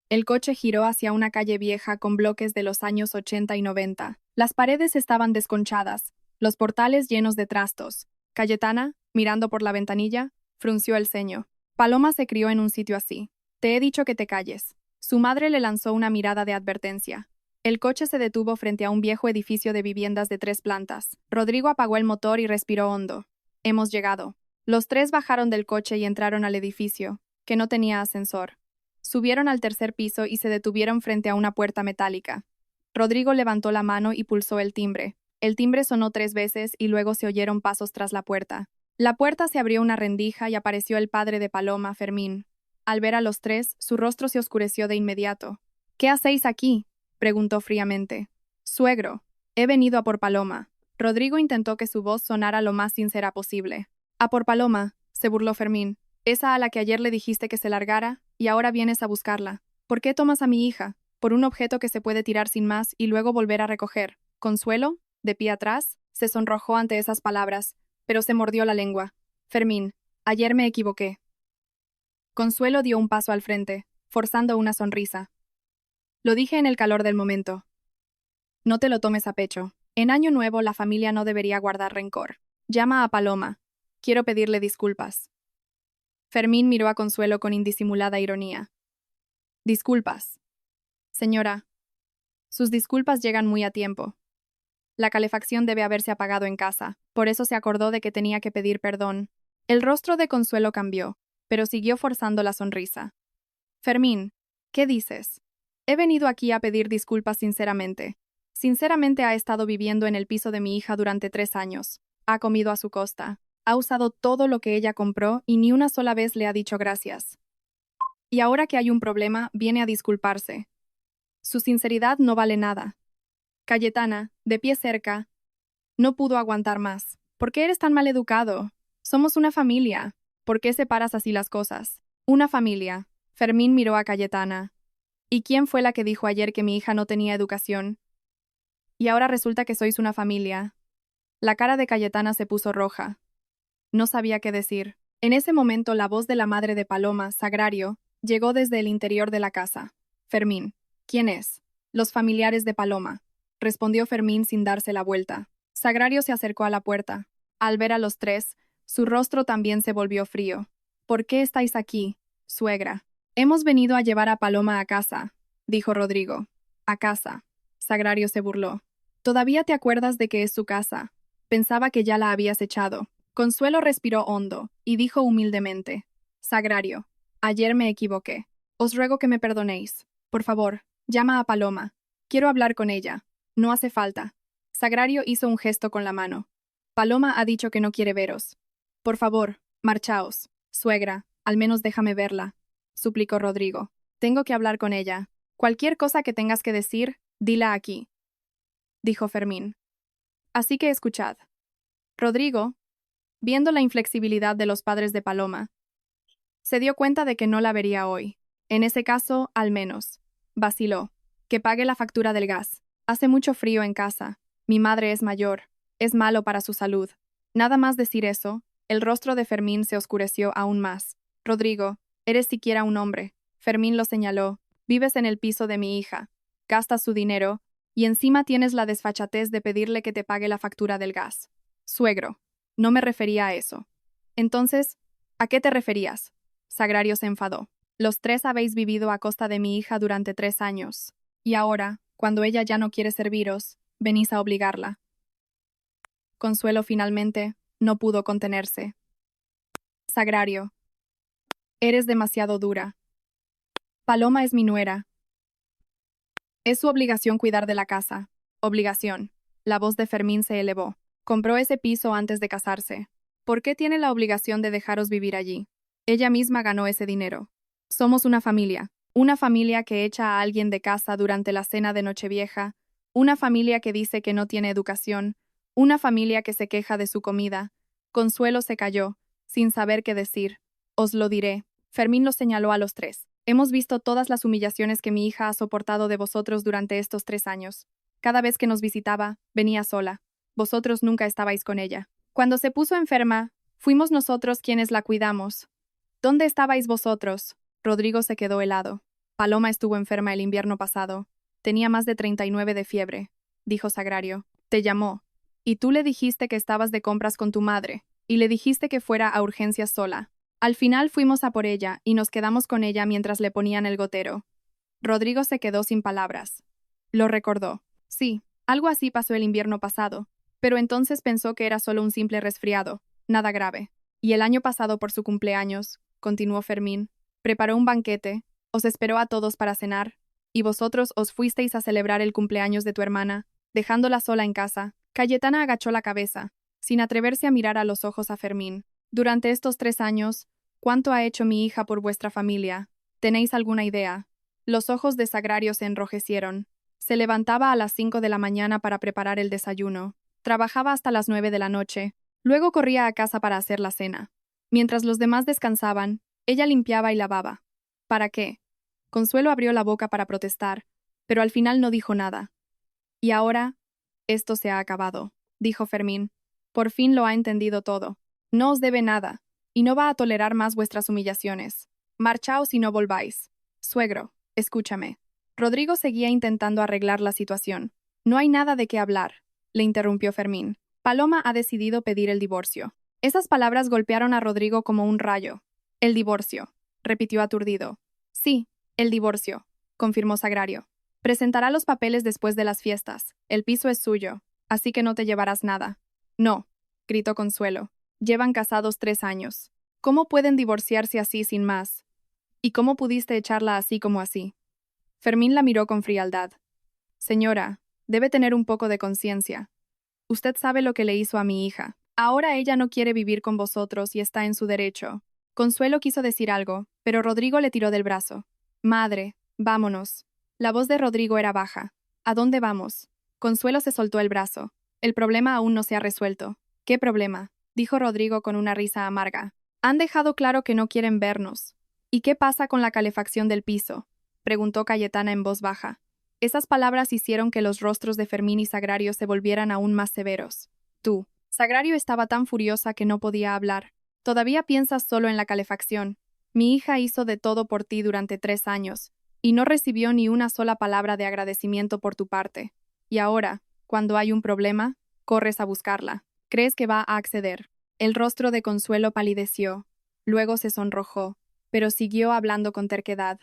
A: El coche giró hacia una calle vieja con bloques de los años 80 y 90. Las paredes estaban desconchadas, los portales llenos de trastos. Cayetana, mirando por la ventanilla, frunció el ceño. Paloma se crió en un sitio así. Te he dicho que te calles. Su madre le lanzó una mirada de advertencia. El coche se detuvo frente a un viejo edificio de viviendas de 3 plantas. Rodrigo apagó el motor y respiró hondo. Hemos llegado. Los 3 bajaron del coche y entraron al edificio, que no tenía ascensor. Subieron al tercer piso y se detuvieron frente a una puerta metálica. Rodrigo levantó la mano y pulsó el timbre. El timbre sonó 3 veces y luego se oyeron pasos tras la puerta. La puerta se abrió una rendija y apareció el padre de Paloma, Fermín. Al ver a los 3, su rostro se oscureció de inmediato. ¿Qué hacéis aquí?, preguntó fríamente. Suegro, he venido a por Paloma. Rodrigo intentó que su voz sonara lo más sincera posible. A por Paloma, se burló Fermín. Esa a la que ayer le dijiste que se largara, y ahora vienes a buscarla. ¿Por qué tomas a mi hija? Por un objeto que se puede tirar sin más y luego volver a recoger. ¿Consuelo? De pie atrás, se sonrojó ante esas palabras, pero se mordió la lengua. Fermín, ayer me equivoqué. Consuelo dio un paso al frente, forzando una sonrisa. Lo dije en el calor del momento. No te lo tomes a pecho. En Año Nuevo la familia no debería guardar rencor. Llama a Paloma. Quiero pedirle disculpas. Fermín miró a Consuelo con indisimulada ironía. Disculpas. Señora. Sus disculpas llegan muy a tiempo. La calefacción debe haberse apagado en casa, por eso se acordó de que tenía que pedir perdón. El rostro de Consuelo cambió, pero siguió forzando la sonrisa. Fermín, ¿qué dices? He venido aquí a pedir disculpas sinceramente. Sinceramente ha estado viviendo en el piso de mi hija durante 3 años. Ha comido a su costa. Ha usado todo lo que ella compró y ni una sola vez le ha dicho gracias. Y ahora que hay un problema, viene a disculparse. Su sinceridad no vale nada. Cayetana, de pie cerca, no pudo aguantar más. ¿Por qué eres tan mal educado? Somos una familia. ¿Por qué separas así las cosas? Una familia. Fermín miró a Cayetana. ¿Y quién fue la que dijo ayer que mi hija no tenía educación? Y ahora resulta que sois una familia. La cara de Cayetana se puso roja. No sabía qué decir. En ese momento la voz de la madre de Paloma, Sagrario, llegó desde el interior de la casa. Fermín. ¿Quién es? Los familiares de Paloma, respondió Fermín sin darse la vuelta. Sagrario se acercó a la puerta. Al ver a los 3, su rostro también se volvió frío. ¿Por qué estáis aquí, suegra? Hemos venido a llevar a Paloma a casa, dijo Rodrigo. A casa. Sagrario se burló. ¿Todavía te acuerdas de que es su casa? Pensaba que ya la habías echado. Consuelo respiró hondo y dijo humildemente. Sagrario, ayer me equivoqué. Os ruego que me perdonéis. Por favor, llama a Paloma. Quiero hablar con ella. No hace falta. Sagrario hizo un gesto con la mano. Paloma ha dicho que no quiere veros. Por favor, marchaos. Suegra, al menos déjame verla, suplicó Rodrigo. Tengo que hablar con ella. Cualquier cosa que tengas que decir, dila aquí, dijo Fermín. Así que escuchad. Rodrigo, viendo la inflexibilidad de los padres de Paloma, se dio cuenta de que no la vería hoy. En ese caso, al menos. Vaciló. Que pague la factura del gas. Hace mucho frío en casa. Mi madre es mayor. Es malo para su salud. Nada más decir eso, el rostro de Fermín se oscureció aún más. Rodrigo, eres siquiera un hombre. Fermín lo señaló. Vives en el piso de mi hija. Gastas su dinero, y encima tienes la desfachatez de pedirle que te pague la factura del gas. Suegro, no me refería a eso. Entonces, ¿a qué te referías? Sagrario se enfadó. Los 3 habéis vivido a costa de mi hija durante 3 años. Y ahora, cuando ella ya no quiere serviros, venís a obligarla. Consuelo finalmente no pudo contenerse. Sagrario, eres demasiado dura. Paloma es mi nuera. Es su obligación cuidar de la casa. Obligación. La voz de Fermín se elevó. Compró ese piso antes de casarse. ¿Por qué tiene la obligación de dejaros vivir allí? Ella misma ganó ese dinero. Somos una familia que echa a alguien de casa durante la cena de Nochevieja, una familia que dice que no tiene educación, una familia que se queja de su comida. Consuelo se calló, sin saber qué decir. Os lo diré. Fermín los señaló a los 3. Hemos visto todas las humillaciones que mi hija ha soportado de vosotros durante estos 3 años. Cada vez que nos visitaba, venía sola. Vosotros nunca estabais con ella. Cuando se puso enferma, fuimos nosotros quienes la cuidamos. ¿Dónde estabais vosotros? Rodrigo se quedó helado. Paloma estuvo enferma el invierno pasado. Tenía más de 39 de fiebre, dijo Sagrario. Te llamó. Y tú le dijiste que estabas de compras con tu madre, y le dijiste que fuera a urgencias sola. Al final fuimos a por ella y nos quedamos con ella mientras le ponían el gotero. Rodrigo se quedó sin palabras. Lo recordó. Sí, algo así pasó el invierno pasado, pero entonces pensó que era solo un simple resfriado, nada grave. Y el año pasado por su cumpleaños, continuó Fermín, preparó un banquete, os esperó a todos para cenar, y vosotros os fuisteis a celebrar el cumpleaños de tu hermana, dejándola sola en casa. Cayetana agachó la cabeza, sin atreverse a mirar a los ojos a Fermín. Durante estos 3 años, ¿cuánto ha hecho mi hija por vuestra familia? ¿Tenéis alguna idea? Los ojos de Sagrario se enrojecieron. Se levantaba a las 5 de la mañana para preparar el desayuno. Trabajaba hasta las 9 de la noche. Luego corría a casa para hacer la cena. Mientras los demás descansaban, ella limpiaba y lavaba. ¿Para qué? Consuelo abrió la boca para protestar, pero al final no dijo nada. Y ahora, esto se ha acabado, dijo Fermín. Por fin lo ha entendido todo. No os debe nada, y no va a tolerar más vuestras humillaciones. Marchaos y no volváis. Suegro, escúchame. Rodrigo seguía intentando arreglar la situación. No hay nada de qué hablar, le interrumpió Fermín. Paloma ha decidido pedir el divorcio. Esas palabras golpearon a Rodrigo como un rayo. El divorcio, repitió aturdido. Sí, el divorcio, confirmó Sagrario. Presentará los papeles después de las fiestas. El piso es suyo, así que no te llevarás nada. No, gritó Consuelo. Llevan casados 3 años. ¿Cómo pueden divorciarse así sin más? ¿Y cómo pudiste echarla así como así? Fermín la miró con frialdad. Señora, debe tener un poco de conciencia. Usted sabe lo que le hizo a mi hija. Ahora ella no quiere vivir con vosotros y está en su derecho. Consuelo quiso decir algo, pero Rodrigo le tiró del brazo. Madre, vámonos. La voz de Rodrigo era baja. ¿A dónde vamos? Consuelo se soltó el brazo. El problema aún no se ha resuelto. ¿Qué problema? Dijo Rodrigo con una risa amarga. Han dejado claro que no quieren vernos. ¿Y qué pasa con la calefacción del piso? Preguntó Cayetana en voz baja. Esas palabras hicieron que los rostros de Fermín y Sagrario se volvieran aún más severos. Tú. Sagrario estaba tan furiosa que no podía hablar. Todavía piensas solo en la calefacción. Mi hija hizo de todo por ti durante 3 años, y no recibió ni una sola palabra de agradecimiento por tu parte. Y ahora, cuando hay un problema, corres a buscarla. ¿Crees que va a acceder? El rostro de Consuelo palideció. Luego se sonrojó, pero siguió hablando con terquedad.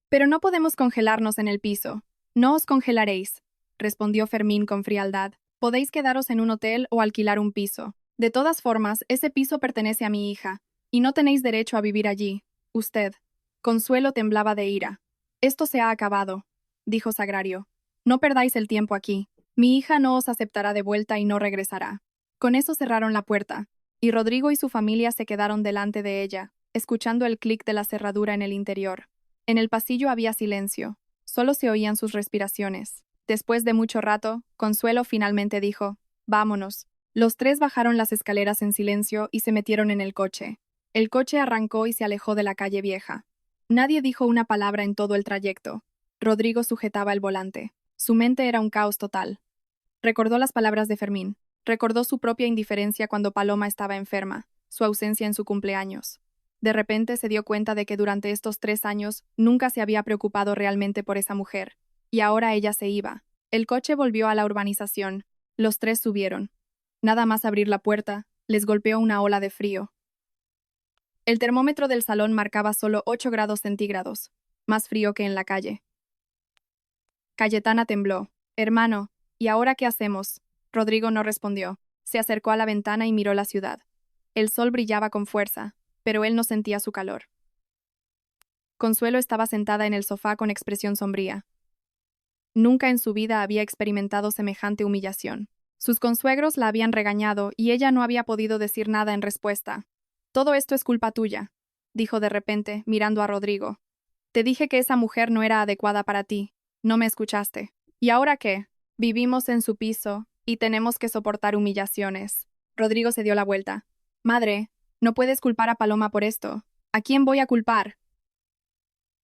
A: Pero no podemos congelarnos en el piso. No os congelaréis, respondió Fermín con frialdad. Podéis quedaros en un hotel o alquilar un piso. De todas formas, ese piso pertenece a mi hija, y no tenéis derecho a vivir allí. Usted. Consuelo temblaba de ira. Esto se ha acabado, dijo Sagrario. No perdáis el tiempo aquí. Mi hija no os aceptará de vuelta y no regresará. Con eso cerraron la puerta, y Rodrigo y su familia se quedaron delante de ella, escuchando el clic de la cerradura en el interior. En el pasillo había silencio. Solo se oían sus respiraciones. Después de mucho rato, Consuelo finalmente dijo, «Vámonos». Los 3 bajaron las escaleras en silencio y se metieron en el coche. El coche arrancó y se alejó de la calle vieja. Nadie dijo una palabra en todo el trayecto. Rodrigo sujetaba el volante. Su mente era un caos total. Recordó las palabras de Fermín. Recordó su propia indiferencia cuando Paloma estaba enferma, su ausencia en su cumpleaños. De repente se dio cuenta de que durante estos 3 años nunca se había preocupado realmente por esa mujer. Y ahora ella se iba. El coche volvió a la urbanización. Los 3 subieron. Nada más abrir la puerta, les golpeó una ola de frío. El termómetro del salón marcaba solo 8 grados centígrados, más frío que en la calle. Cayetana tembló. «Hermano, ¿y ahora qué hacemos?» Rodrigo no respondió. Se acercó a la ventana y miró la ciudad. El sol brillaba con fuerza, pero él no sentía su calor. Consuelo estaba sentada en el sofá con expresión sombría. Nunca en su vida había experimentado semejante humillación. Sus consuegros la habían regañado y ella no había podido decir nada en respuesta. «Todo esto es culpa tuya», dijo de repente, mirando a Rodrigo. «Te dije que esa mujer no era adecuada para ti. No me escuchaste. ¿Y ahora qué? Vivimos en su piso y tenemos que soportar humillaciones». Rodrigo se dio la vuelta. «Madre, no puedes culpar a Paloma por esto. ¿A quién voy a culpar?»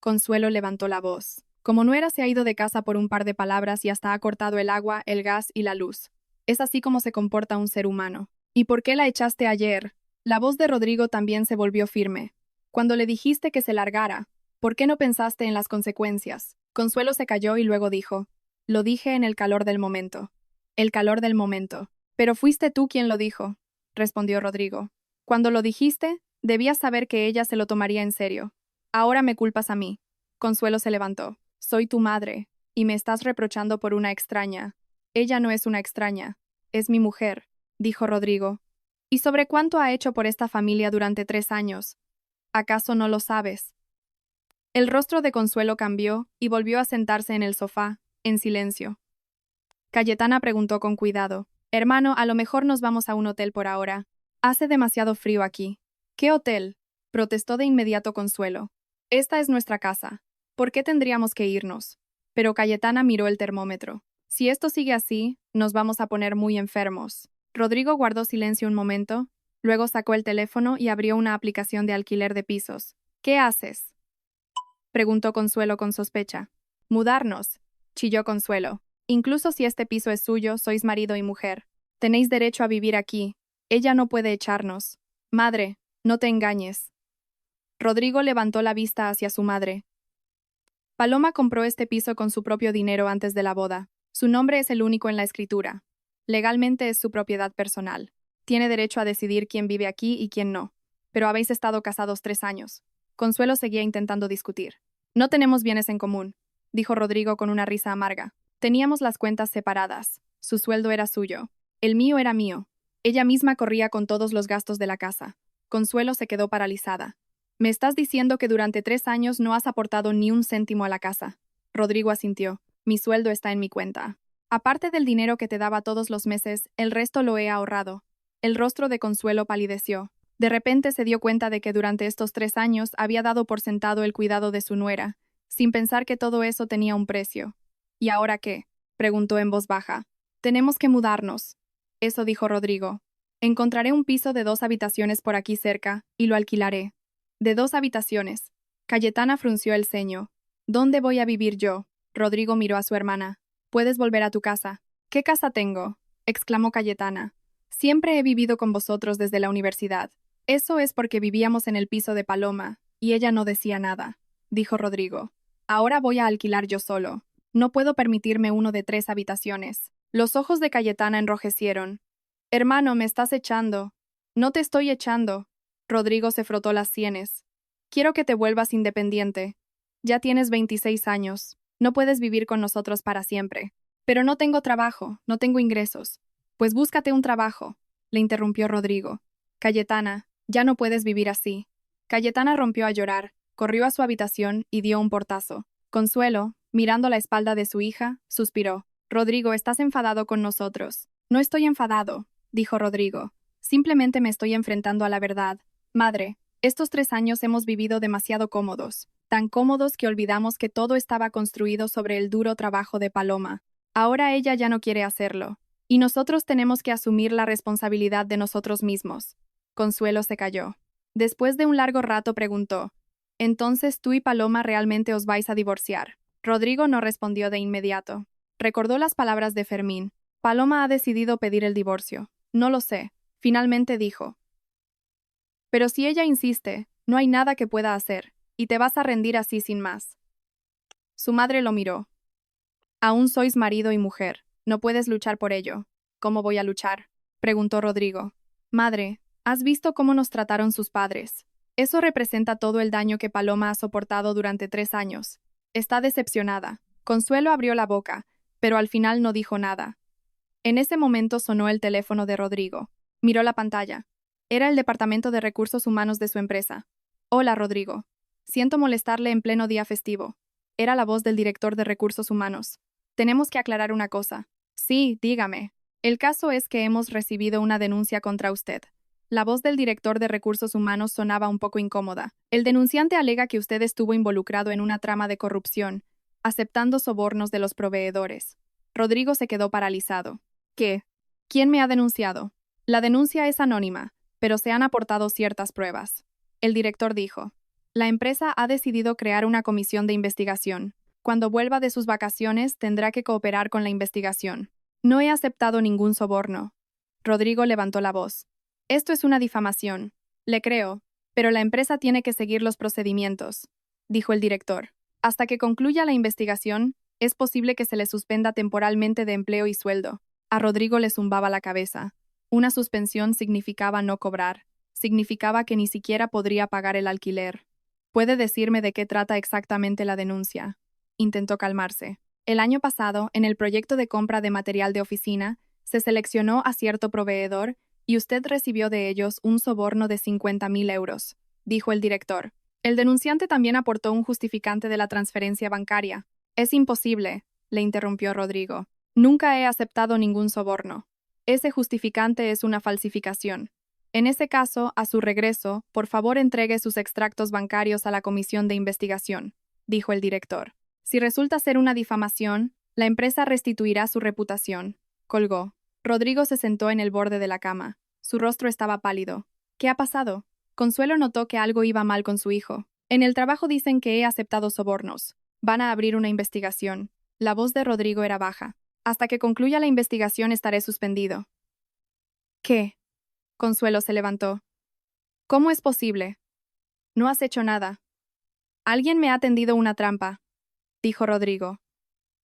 A: Consuelo levantó la voz. Como nuera se ha ido de casa por un par de palabras y hasta ha cortado el agua, el gas y la luz. Es así como se comporta un ser humano. ¿Y por qué la echaste ayer? La voz de Rodrigo también se volvió firme. Cuando le dijiste que se largara, ¿por qué no pensaste en las consecuencias? Consuelo se calló y luego dijo, «Lo dije en el calor del momento». El calor del momento. Pero fuiste tú quien lo dijo, respondió Rodrigo. Cuando lo dijiste, debías saber que ella se lo tomaría en serio. Ahora me culpas a mí. Consuelo se levantó. Soy tu madre, y me estás reprochando por una extraña. Ella no es una extraña, es mi mujer, dijo Rodrigo. ¿Y sobre cuánto ha hecho por esta familia durante 3 años? ¿Acaso no lo sabes? El rostro de Consuelo cambió y volvió a sentarse en el sofá, en silencio. Cayetana preguntó con cuidado. Hermano, a lo mejor nos vamos a un hotel por ahora. Hace demasiado frío aquí. ¿Qué hotel? Protestó de inmediato Consuelo. Esta es nuestra casa. ¿Por qué tendríamos que irnos? Pero Cayetana miró el termómetro. Si esto sigue así, nos vamos a poner muy enfermos. Rodrigo guardó silencio un momento, luego sacó el teléfono y abrió una aplicación de alquiler de pisos. ¿Qué haces? Preguntó Consuelo con sospecha. Mudarnos, chilló Consuelo. Incluso si este piso es suyo, sois marido y mujer. Tenéis derecho a vivir aquí. Ella no puede echarnos. Madre, no te engañes. Rodrigo levantó la vista hacia su madre. Paloma compró este piso con su propio dinero antes de la boda. Su nombre es el único en la escritura. Legalmente es su propiedad personal. Tiene derecho a decidir quién vive aquí y quién no. Pero habéis estado casados 3 años. Consuelo seguía intentando discutir. No tenemos bienes en común, dijo Rodrigo con una risa amarga. Teníamos las cuentas separadas. Su sueldo era suyo. El mío era mío. Ella misma corría con todos los gastos de la casa. Consuelo se quedó paralizada. ¿Me estás diciendo que durante 3 años no has aportado ni un céntimo a la casa? Rodrigo asintió. Mi sueldo está en mi cuenta. Aparte del dinero que te daba todos los meses, el resto lo he ahorrado. El rostro de Consuelo palideció. De repente se dio cuenta de que durante estos 3 años había dado por sentado el cuidado de su nuera, sin pensar que todo eso tenía un precio. ¿Y ahora qué? Preguntó en voz baja. Tenemos que mudarnos. Eso dijo Rodrigo. Encontraré un piso de 2 habitaciones por aquí cerca, y lo alquilaré. De 2 habitaciones. Cayetana frunció el ceño. ¿Dónde voy a vivir yo? Rodrigo miró a su hermana. Puedes volver a tu casa. ¿Qué casa tengo? Exclamó Cayetana. Siempre he vivido con vosotros desde la universidad. Eso es porque vivíamos en el piso de Paloma, y ella no decía nada, dijo Rodrigo. Ahora voy a alquilar yo solo. No puedo permitirme uno de 3 habitaciones. Los ojos de Cayetana enrojecieron. Hermano, me estás echando. No te estoy echando. Rodrigo se frotó las sienes. Quiero que te vuelvas independiente. Ya tienes 26 años. No puedes vivir con nosotros para siempre. Pero no tengo trabajo, no tengo ingresos. Pues búscate un trabajo, le interrumpió Rodrigo. Cayetana, ya no puedes vivir así. Cayetana rompió a llorar, corrió a su habitación y dio un portazo. Consuelo, mirando la espalda de su hija, suspiró. Rodrigo, estás enfadado con nosotros. No estoy enfadado, dijo Rodrigo. Simplemente me estoy enfrentando a la verdad. Madre, estos 3 años hemos vivido demasiado cómodos, tan cómodos que olvidamos que todo estaba construido sobre el duro trabajo de Paloma. Ahora ella ya no quiere hacerlo, y nosotros tenemos que asumir la responsabilidad de nosotros mismos. Consuelo se calló. Después de un largo rato preguntó, ¿entonces tú y Paloma realmente os vais a divorciar? Rodrigo no respondió de inmediato. Recordó las palabras de Fermín. Paloma ha decidido pedir el divorcio. No lo sé. Finalmente dijo. Pero si ella insiste, no hay nada que pueda hacer, y te vas a rendir así sin más. Su madre lo miró. Aún sois marido y mujer. No puedes luchar por ello. ¿Cómo voy a luchar? Preguntó Rodrigo. Madre, ¿has visto cómo nos trataron sus padres? Eso representa todo el daño que Paloma ha soportado durante 3 años. Está decepcionada. Consuelo abrió la boca, pero al final no dijo nada. En ese momento sonó el teléfono de Rodrigo. Miró la pantalla. Era el Departamento de Recursos Humanos de su empresa. Hola, Rodrigo. Siento molestarle en pleno día festivo. Era la voz del director de Recursos Humanos. Tenemos que aclarar una cosa. Sí, dígame. El caso es que hemos recibido una denuncia contra usted. La voz del director de Recursos Humanos sonaba un poco incómoda. El denunciante alega que usted estuvo involucrado en una trama de corrupción, aceptando sobornos de los proveedores. Rodrigo se quedó paralizado. ¿Qué? ¿Quién me ha denunciado? La denuncia es anónima, pero se han aportado ciertas pruebas. El director dijo. La empresa ha decidido crear una comisión de investigación. Cuando vuelva de sus vacaciones, tendrá que cooperar con la investigación. No he aceptado ningún soborno. Rodrigo levantó la voz. Esto es una difamación. Le creo, pero la empresa tiene que seguir los procedimientos, dijo el director. Hasta que concluya la investigación, es posible que se le suspenda temporalmente de empleo y sueldo. A Rodrigo le zumbaba la cabeza. Una suspensión significaba no cobrar. Significaba que ni siquiera podría pagar el alquiler. ¿Puede decirme de qué trata exactamente la denuncia? Intentó calmarse. El año pasado, en el proyecto de compra de material de oficina, se seleccionó a cierto proveedor y usted recibió de ellos un soborno de 50.000 euros, dijo el director. El denunciante también aportó un justificante de la transferencia bancaria. Es imposible, le interrumpió Rodrigo. Nunca he aceptado ningún soborno. Ese justificante es una falsificación. En ese caso, a su regreso, por favor entregue sus extractos bancarios a la comisión de investigación, dijo el director. Si resulta ser una difamación, la empresa restituirá su reputación. Colgó. Rodrigo se sentó en el borde de la cama. Su rostro estaba pálido. ¿Qué ha pasado? Consuelo notó que algo iba mal con su hijo. En el trabajo dicen que he aceptado sobornos. Van a abrir una investigación. La voz de Rodrigo era baja. Hasta que concluya la investigación estaré suspendido. ¿Qué? Consuelo se levantó. ¿Cómo es posible? No has hecho nada. Alguien me ha tendido una trampa, dijo Rodrigo.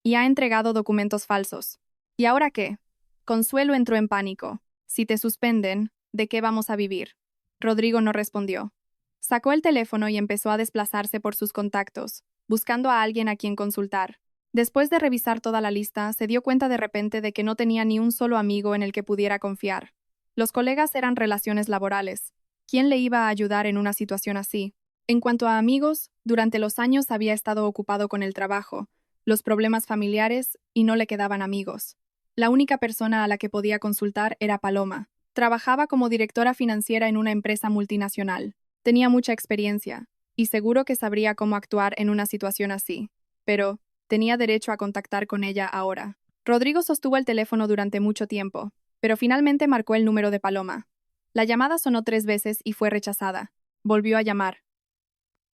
A: Y ha entregado documentos falsos. ¿Y ahora qué? Consuelo entró en pánico. Si te suspenden, ¿de qué vamos a vivir? Rodrigo no respondió. Sacó el teléfono y empezó a desplazarse por sus contactos, buscando a alguien a quien consultar. Después de revisar toda la lista, se dio cuenta de repente de que no tenía ni un solo amigo en el que pudiera confiar. Los colegas eran relaciones laborales. ¿Quién le iba a ayudar en una situación así? En cuanto a amigos, durante los años había estado ocupado con el trabajo, los problemas familiares y no le quedaban amigos. La única persona a la que podía consultar era Paloma. Trabajaba como directora financiera en una empresa multinacional. Tenía mucha experiencia, y seguro que sabría cómo actuar en una situación así. Pero tenía derecho a contactar con ella ahora. Rodrigo sostuvo el teléfono durante mucho tiempo, pero finalmente marcó el número de Paloma. La llamada sonó 3 veces y fue rechazada. Volvió a llamar.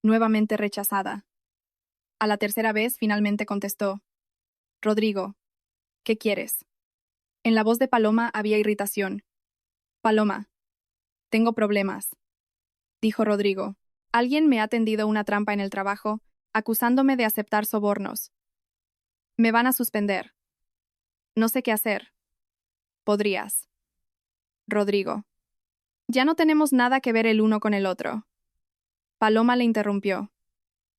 A: Nuevamente rechazada. A la tercera vez finalmente contestó. Rodrigo, ¿qué quieres? En la voz de Paloma había irritación. Paloma, tengo problemas, dijo Rodrigo. Alguien me ha tendido una trampa en el trabajo, acusándome de aceptar sobornos. Me van a suspender. No sé qué hacer. Podrías. Rodrigo. Ya no tenemos nada que ver el uno con el otro. Paloma le interrumpió.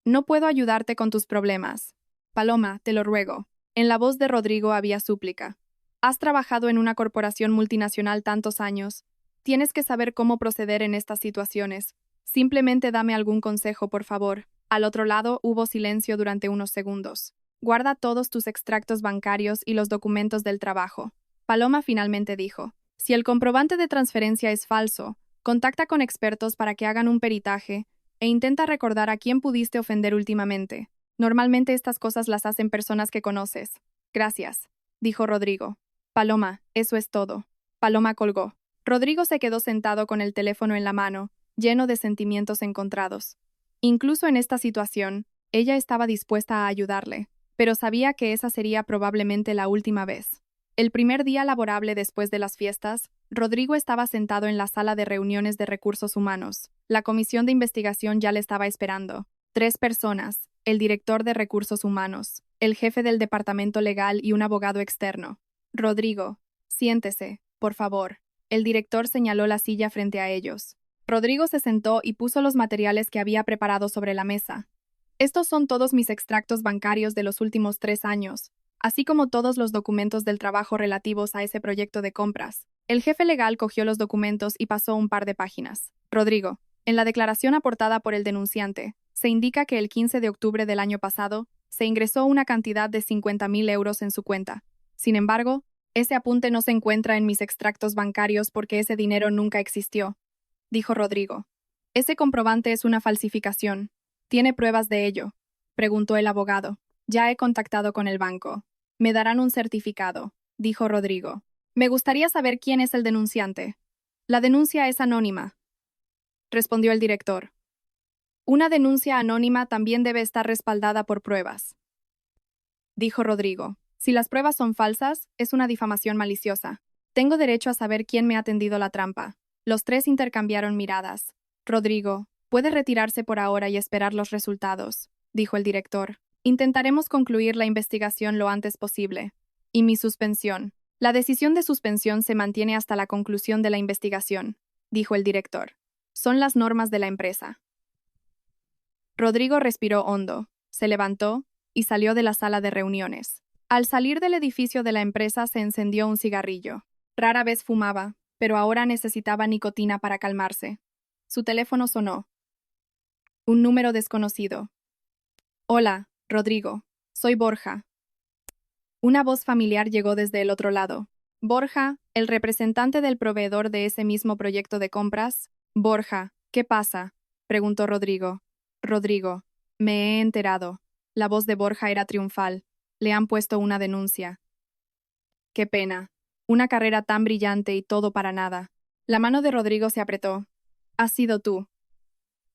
A: No puedo ayudarte con tus problemas. Paloma, te lo ruego. En la voz de Rodrigo había súplica. Has trabajado en una corporación multinacional tantos años. Tienes que saber cómo proceder en estas situaciones. Simplemente dame algún consejo, por favor. Al otro lado hubo silencio durante unos segundos. Guarda todos tus extractos bancarios y los documentos del trabajo. Paloma finalmente dijo. Si el comprobante de transferencia es falso, contacta con expertos para que hagan un peritaje e intenta recordar a quién pudiste ofender últimamente. Normalmente estas cosas las hacen personas que conoces. Gracias, dijo Rodrigo. Paloma, eso es todo. Paloma colgó. Rodrigo se quedó sentado con el teléfono en la mano, lleno de sentimientos encontrados. Incluso en esta situación, ella estaba dispuesta a ayudarle, pero sabía que esa sería probablemente la última vez. El primer día laborable después de las fiestas, Rodrigo estaba sentado en la sala de reuniones de recursos humanos. La comisión de investigación ya le estaba esperando. 3 personas, el director de recursos humanos, el jefe del departamento legal y un abogado externo. Rodrigo, siéntese, por favor. El director señaló la silla frente a ellos. Rodrigo se sentó y puso los materiales que había preparado sobre la mesa. Estos son todos mis extractos bancarios de los últimos 3 años, así como todos los documentos del trabajo relativos a ese proyecto de compras. El jefe legal cogió los documentos y pasó un par de páginas. Rodrigo, en la declaración aportada por el denunciante, se indica que el 15 de octubre del año pasado se ingresó una cantidad de 50.000 euros en su cuenta. Sin embargo, ese apunte no se encuentra en mis extractos bancarios porque ese dinero nunca existió, dijo Rodrigo. Ese comprobante es una falsificación. ¿Tiene pruebas de ello?, preguntó el abogado. Ya he contactado con el banco. Me darán un certificado, dijo Rodrigo. Me gustaría saber quién es el denunciante. La denuncia es anónima, respondió el director. Una denuncia anónima también debe estar respaldada por pruebas, dijo Rodrigo. Si las pruebas son falsas, es una difamación maliciosa. Tengo derecho a saber quién me ha tendido la trampa. Los 3 intercambiaron miradas. Rodrigo, puede retirarse por ahora y esperar los resultados, dijo el director. Intentaremos concluir la investigación lo antes posible. ¿Y mi suspensión? La decisión de suspensión se mantiene hasta la conclusión de la investigación, dijo el director. Son las normas de la empresa. Rodrigo respiró hondo, se levantó y salió de la sala de reuniones. Al salir del edificio de la empresa se encendió un cigarrillo. Rara vez fumaba, pero ahora necesitaba nicotina para calmarse. Su teléfono sonó. Un número desconocido. Hola, Rodrigo. Soy Borja. Una voz familiar llegó desde el otro lado. Borja, el representante del proveedor de ese mismo proyecto de compras. Borja, ¿qué pasa? Preguntó Rodrigo. Rodrigo, me he enterado. La voz de Borja era triunfal. Le han puesto una denuncia. Qué pena. Una carrera tan brillante y todo para nada. La mano de Rodrigo se apretó. Has sido tú.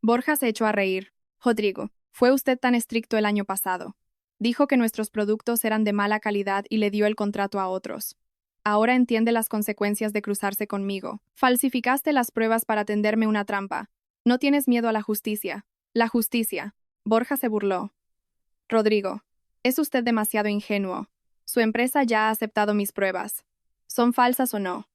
A: Borja se echó a reír. Rodrigo, fue usted tan estricto el año pasado. Dijo que nuestros productos eran de mala calidad y le dio el contrato a otros. Ahora entiende las consecuencias de cruzarse conmigo. Falsificaste las pruebas para tenderme una trampa. No tienes miedo a la justicia. La justicia. Borja se burló. Rodrigo, es usted demasiado ingenuo. Su empresa ya ha aceptado mis pruebas. ¿Son falsas o no?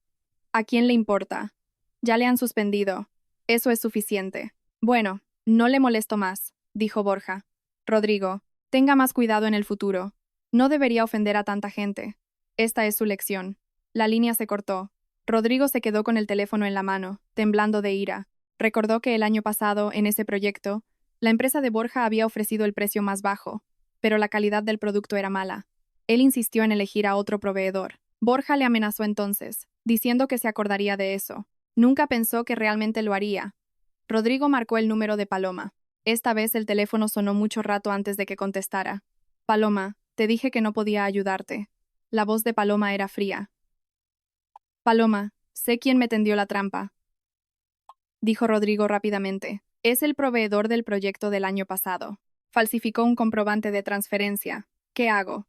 A: ¿A quién le importa? Ya le han suspendido. Eso es suficiente. Bueno, no le molesto más, dijo Borja. Rodrigo, tenga más cuidado en el futuro. No debería ofender a tanta gente. Esta es su lección. La línea se cortó. Rodrigo se quedó con el teléfono en la mano, temblando de ira. Recordó que el año pasado, en ese proyecto, la empresa de Borja había ofrecido el precio más bajo, pero la calidad del producto era mala. Él insistió en elegir a otro proveedor. Borja le amenazó entonces, diciendo que se acordaría de eso. Nunca pensó que realmente lo haría. Rodrigo marcó el número de Paloma. Esta vez el teléfono sonó mucho rato antes de que contestara. Paloma, te dije que no podía ayudarte. La voz de Paloma era fría. Paloma, sé quién me tendió la trampa, dijo Rodrigo rápidamente. Es el proveedor del proyecto del año pasado. Falsificó un comprobante de transferencia. ¿Qué hago?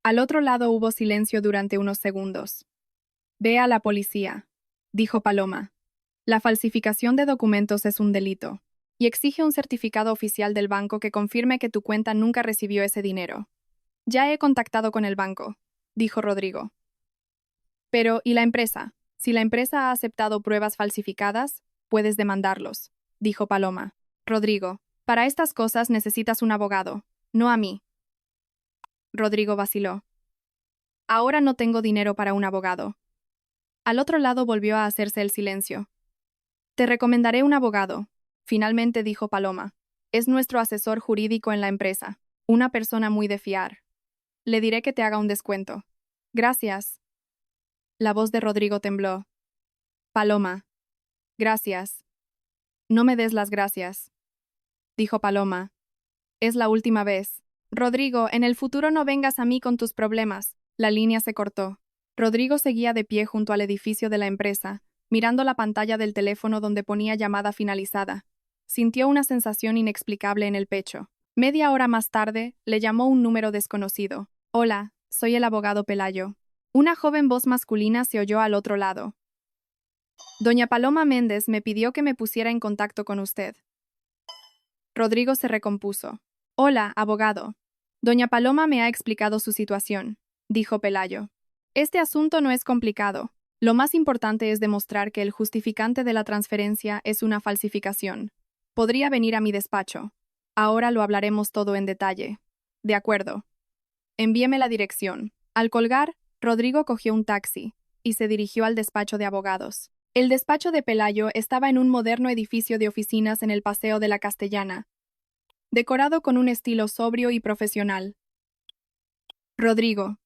A: Al otro lado hubo silencio durante unos segundos. Ve a la policía, dijo Paloma. La falsificación de documentos es un delito, y exige un certificado oficial del banco que confirme que tu cuenta nunca recibió ese dinero. Ya he contactado con el banco, dijo Rodrigo. Pero, ¿y la empresa? Si la empresa ha aceptado pruebas falsificadas, puedes demandarlos, dijo Paloma. Rodrigo, para estas cosas necesitas un abogado, no a mí. Rodrigo vaciló. Ahora no tengo dinero para un abogado. Al otro lado volvió a hacerse el silencio. Te recomendaré un abogado, finalmente dijo Paloma. Es nuestro asesor jurídico en la empresa, una persona muy de fiar. Le diré que te haga un descuento. Gracias. La voz de Rodrigo tembló. Paloma. Gracias. No me des las gracias, dijo Paloma. Es la última vez. Rodrigo, en el futuro no vengas a mí con tus problemas. La línea se cortó. Rodrigo seguía de pie junto al edificio de la empresa, mirando la pantalla del teléfono donde ponía llamada finalizada. Sintió una sensación inexplicable en el pecho. Media hora más tarde, le llamó un número desconocido. Hola, soy el abogado Pelayo. Una joven voz masculina se oyó al otro lado. Doña Paloma Méndez me pidió que me pusiera en contacto con usted. Rodrigo se recompuso. Hola, abogado. Doña Paloma me ha explicado su situación, dijo Pelayo. Este asunto no es complicado. Lo más importante es demostrar que el justificante de la transferencia es una falsificación. Podría venir a mi despacho. Ahora lo hablaremos todo en detalle. De acuerdo. Envíeme la dirección. Al colgar, Rodrigo cogió un taxi y se dirigió al despacho de abogados. El despacho de Pelayo estaba en un moderno edificio de oficinas en el Paseo de la Castellana, decorado con un estilo sobrio y profesional. Rodrigo.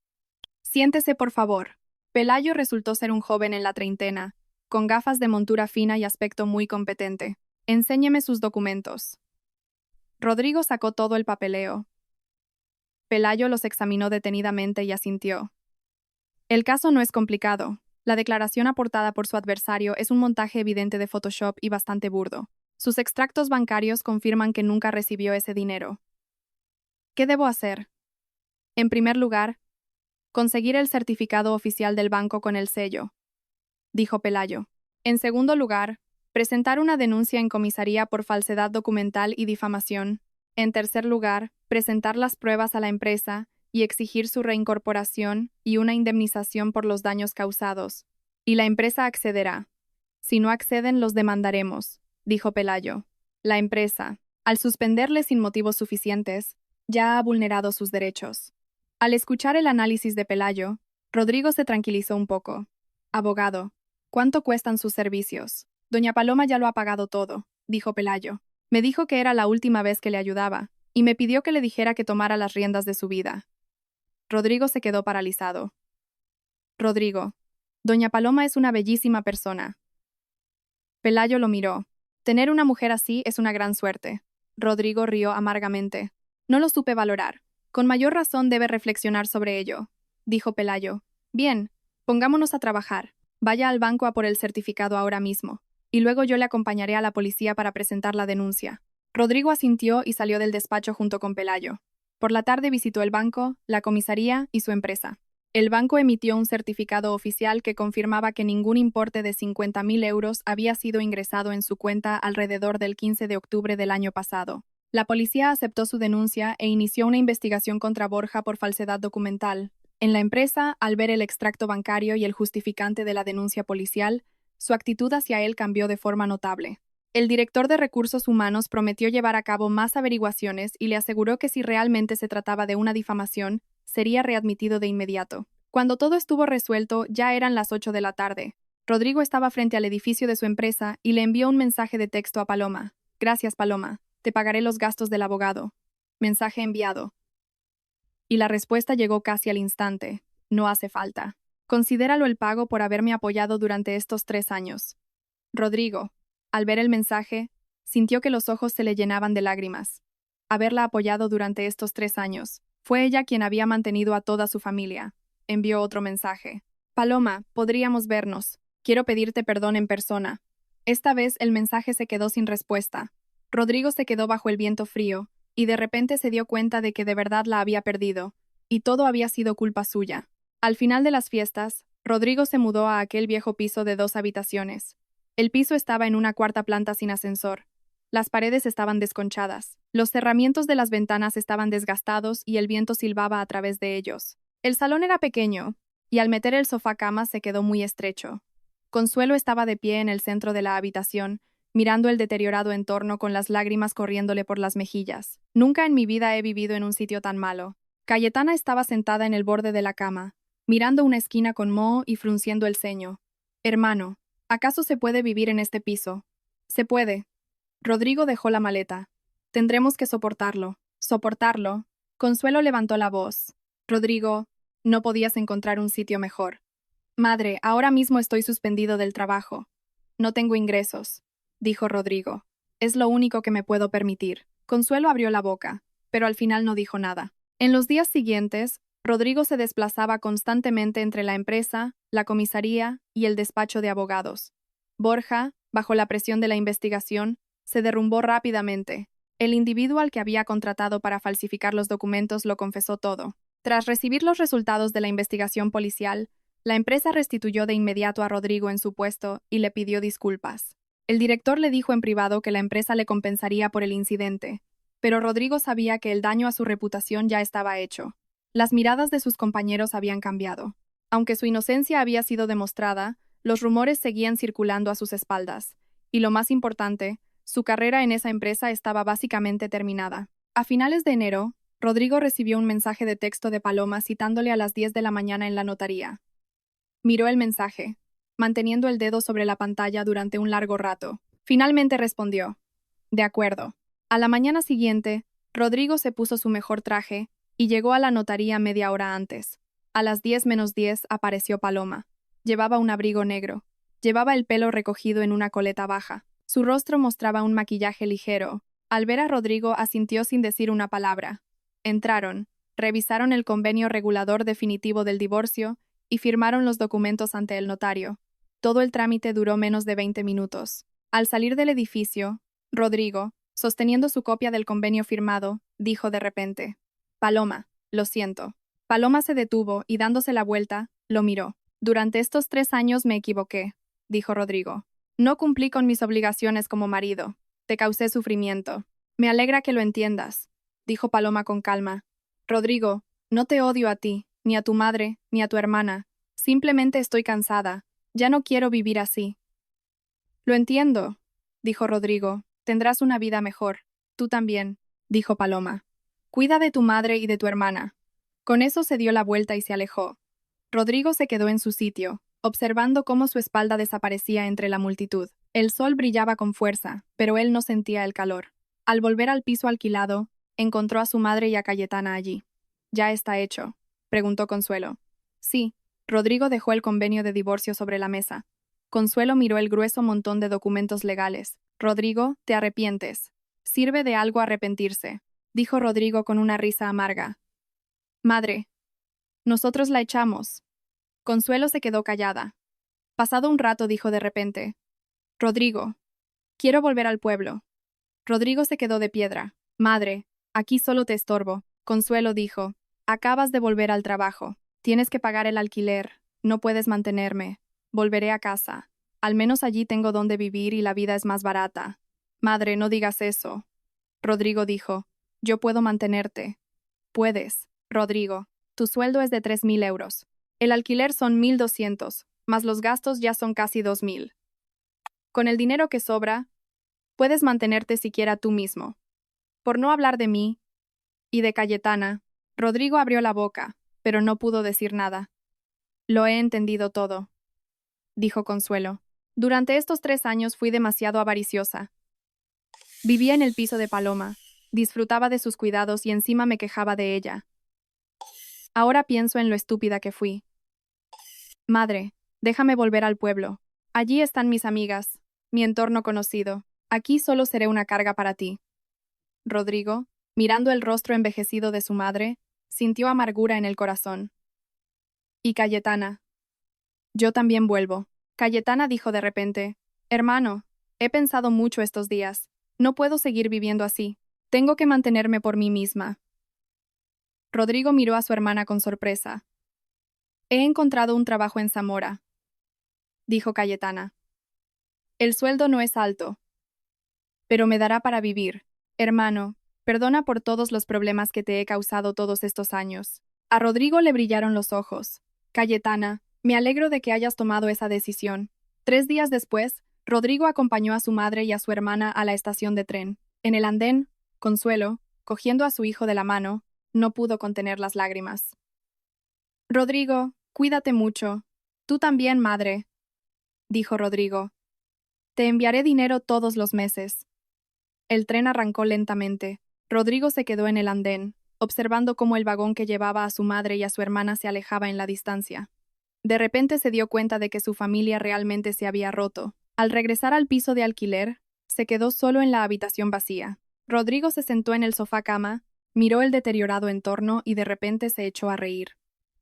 A: Siéntese, por favor. Pelayo resultó ser un joven en la treintena, con gafas de montura fina y aspecto muy competente. Enséñeme sus documentos. Rodrigo sacó todo el papeleo. Pelayo los examinó detenidamente y asintió. El caso no es complicado. La declaración aportada por su adversario es un montaje evidente de Photoshop y bastante burdo. Sus extractos bancarios confirman que nunca recibió ese dinero. ¿Qué debo hacer? En primer lugar, conseguir el certificado oficial del banco con el sello, dijo Pelayo. En segundo lugar, presentar una denuncia en comisaría por falsedad documental y difamación. En tercer lugar, presentar las pruebas a la empresa y exigir su reincorporación y una indemnización por los daños causados. Y la empresa accederá. Si no acceden, los demandaremos, dijo Pelayo. La empresa, al suspenderle sin motivos suficientes, ya ha vulnerado sus derechos. Al escuchar el análisis de Pelayo, Rodrigo se tranquilizó un poco. Abogado, ¿cuánto cuestan sus servicios? Doña Paloma ya lo ha pagado todo, dijo Pelayo. Me dijo que era la última vez que le ayudaba, y me pidió que le dijera que tomara las riendas de su vida. Rodrigo se quedó paralizado. Rodrigo, Doña Paloma es una bellísima persona. Pelayo lo miró. Tener una mujer así es una gran suerte. Rodrigo rió amargamente. No lo supe valorar. Con mayor razón debe reflexionar sobre ello, dijo Pelayo. Bien, pongámonos a trabajar. Vaya al banco a por el certificado ahora mismo, y luego yo le acompañaré a la policía para presentar la denuncia. Rodrigo asintió y salió del despacho junto con Pelayo. Por la tarde visitó el banco, la comisaría y su empresa. El banco emitió un certificado oficial que confirmaba que ningún importe de 50.000 euros había sido ingresado en su cuenta alrededor del 15 de octubre del año pasado. La policía aceptó su denuncia e inició una investigación contra Borja por falsedad documental. En la empresa, al ver el extracto bancario y el justificante de la denuncia policial, su actitud hacia él cambió de forma notable. El director de Recursos Humanos prometió llevar a cabo más averiguaciones y le aseguró que si realmente se trataba de una difamación, sería readmitido de inmediato. Cuando todo estuvo resuelto, ya eran las 8 de la tarde. Rodrigo estaba frente al edificio de su empresa y le envió un mensaje de texto a Paloma. Gracias, Paloma. Te pagaré los gastos del abogado. Mensaje enviado. Y la respuesta llegó casi al instante. No hace falta. Considéralo el pago por haberme apoyado durante estos 3 años. Rodrigo, al ver el mensaje, sintió que los ojos se le llenaban de lágrimas. Haberla apoyado durante estos 3 años. Fue ella quien había mantenido a toda su familia. Envió otro mensaje. Paloma, podríamos vernos. Quiero pedirte perdón en persona. Esta vez el mensaje se quedó sin respuesta. Rodrigo se quedó bajo el viento frío, y de repente se dio cuenta de que de verdad la había perdido, y todo había sido culpa suya. Al final de las fiestas, Rodrigo se mudó a aquel viejo piso de 2 habitaciones. El piso estaba en una 4ª planta sin ascensor. Las paredes estaban desconchadas, los cerramientos de las ventanas estaban desgastados y el viento silbaba a través de ellos. El salón era pequeño, y al meter el sofá cama se quedó muy estrecho. Consuelo estaba de pie en el centro de la habitación, mirando el deteriorado entorno con las lágrimas corriéndole por las mejillas. Nunca en mi vida he vivido en un sitio tan malo. Cayetana estaba sentada en el borde de la cama, mirando una esquina con moho y frunciendo el ceño. Hermano, ¿acaso se puede vivir en este piso? Se puede. Rodrigo dejó la maleta. Tendremos que soportarlo. Soportarlo. Consuelo levantó la voz. Rodrigo, no podías encontrar un sitio mejor. Madre, ahora mismo estoy suspendido del trabajo. No tengo ingresos, dijo Rodrigo. Es lo único que me puedo permitir. Consuelo abrió la boca, pero al final no dijo nada. En los días siguientes, Rodrigo se desplazaba constantemente entre la empresa, la comisaría y el despacho de abogados. Borja, bajo la presión de la investigación, se derrumbó rápidamente. El individuo al que había contratado para falsificar los documentos lo confesó todo. Tras recibir los resultados de la investigación policial, la empresa restituyó de inmediato a Rodrigo en su puesto y le pidió disculpas. El director le dijo en privado que la empresa le compensaría por el incidente, pero Rodrigo sabía que el daño a su reputación ya estaba hecho. Las miradas de sus compañeros habían cambiado. Aunque su inocencia había sido demostrada, los rumores seguían circulando a sus espaldas, y lo más importante, su carrera en esa empresa estaba básicamente terminada. A finales de enero, Rodrigo recibió un mensaje de texto de Paloma citándole a las 10 de la mañana en la notaría. Miró el mensaje, manteniendo el dedo sobre la pantalla durante un largo rato. Finalmente respondió. De acuerdo. A la mañana siguiente, Rodrigo se puso su mejor traje y llegó a la notaría media hora antes. A las 10:10 apareció Paloma. Llevaba un abrigo negro. Llevaba el pelo recogido en una coleta baja. Su rostro mostraba un maquillaje ligero. Al ver a Rodrigo asintió sin decir una palabra. Entraron, revisaron el convenio regulador definitivo del divorcio y firmaron los documentos ante el notario. Todo el trámite duró menos de 20 minutos. Al salir del edificio, Rodrigo, sosteniendo su copia del convenio firmado, dijo de repente: Paloma, lo siento. Paloma se detuvo y dándose la vuelta, lo miró. Durante estos 3 años me equivoqué, dijo Rodrigo. No cumplí con mis obligaciones como marido. Te causé sufrimiento. Me alegra que lo entiendas, dijo Paloma con calma. Rodrigo, No te odio a ti, ni a tu madre, ni a tu hermana. Simplemente estoy cansada. Ya no quiero vivir así. Lo entiendo, dijo Rodrigo. Tendrás una vida mejor. Tú también, dijo Paloma. Cuida de tu madre y de tu hermana. Con eso se dio la vuelta y se alejó. Rodrigo se quedó en su sitio, observando cómo su espalda desaparecía entre la multitud. El sol brillaba con fuerza, pero él no sentía el calor. Al volver al piso alquilado, encontró a su madre y a Cayetana allí. ¿Ya está hecho?, preguntó Consuelo. Sí, Rodrigo dejó el convenio de divorcio sobre la mesa. Consuelo miró el grueso montón de documentos legales. Rodrigo, te arrepientes. Sirve de algo arrepentirse, dijo Rodrigo con una risa amarga. Madre, nosotros la echamos. Consuelo se quedó callada. Pasado un rato dijo de repente: Rodrigo, quiero volver al pueblo. Rodrigo se quedó de piedra. Madre, aquí solo te estorbo. Consuelo dijo: acabas de volver al trabajo. Tienes que pagar el alquiler. No puedes mantenerme. Volveré a casa. Al menos allí tengo donde vivir y la vida es más barata. Madre, no digas eso. Rodrigo dijo: yo puedo mantenerte. Puedes, Rodrigo. Tu sueldo es de 3.000 euros. El alquiler son 1.200, más los gastos ya son casi 2.000. Con el dinero que sobra, puedes mantenerte siquiera tú mismo. Por no hablar de mí y de Cayetana, Rodrigo abrió la boca, pero no pudo decir nada. Lo he entendido todo, dijo Consuelo. Durante estos 3 años fui demasiado avariciosa. Vivía en el piso de Paloma, disfrutaba de sus cuidados y encima me quejaba de ella. Ahora pienso en lo estúpida que fui. Madre, déjame volver al pueblo. Allí están mis amigas, mi entorno conocido. Aquí solo seré una carga para ti. Rodrigo, mirando el rostro envejecido de su madre, sintió amargura en el corazón. Y Cayetana. Yo también vuelvo. Cayetana dijo de repente: hermano, he pensado mucho estos días. No puedo seguir viviendo así. Tengo que mantenerme por mí misma. Rodrigo miró a su hermana con sorpresa. He encontrado un trabajo en Zamora, dijo Cayetana. El sueldo no es alto, pero me dará para vivir. Hermano, perdona por todos los problemas que te he causado todos estos años. A Rodrigo le brillaron los ojos. Cayetana, me alegro de que hayas tomado esa decisión. 3 días después, Rodrigo acompañó a su madre y a su hermana a la estación de tren. En el andén, Consuelo, cogiendo a su hijo de la mano, no pudo contener las lágrimas. Rodrigo, cuídate mucho. Tú también, madre, dijo Rodrigo. Te enviaré dinero todos los meses. El tren arrancó lentamente. Rodrigo se quedó en el andén, observando cómo el vagón que llevaba a su madre y a su hermana se alejaba en la distancia. De repente se dio cuenta de que su familia realmente se había roto. Al regresar al piso de alquiler, se quedó solo en la habitación vacía. Rodrigo se sentó en el sofá cama, miró el deteriorado entorno y de repente se echó a reír.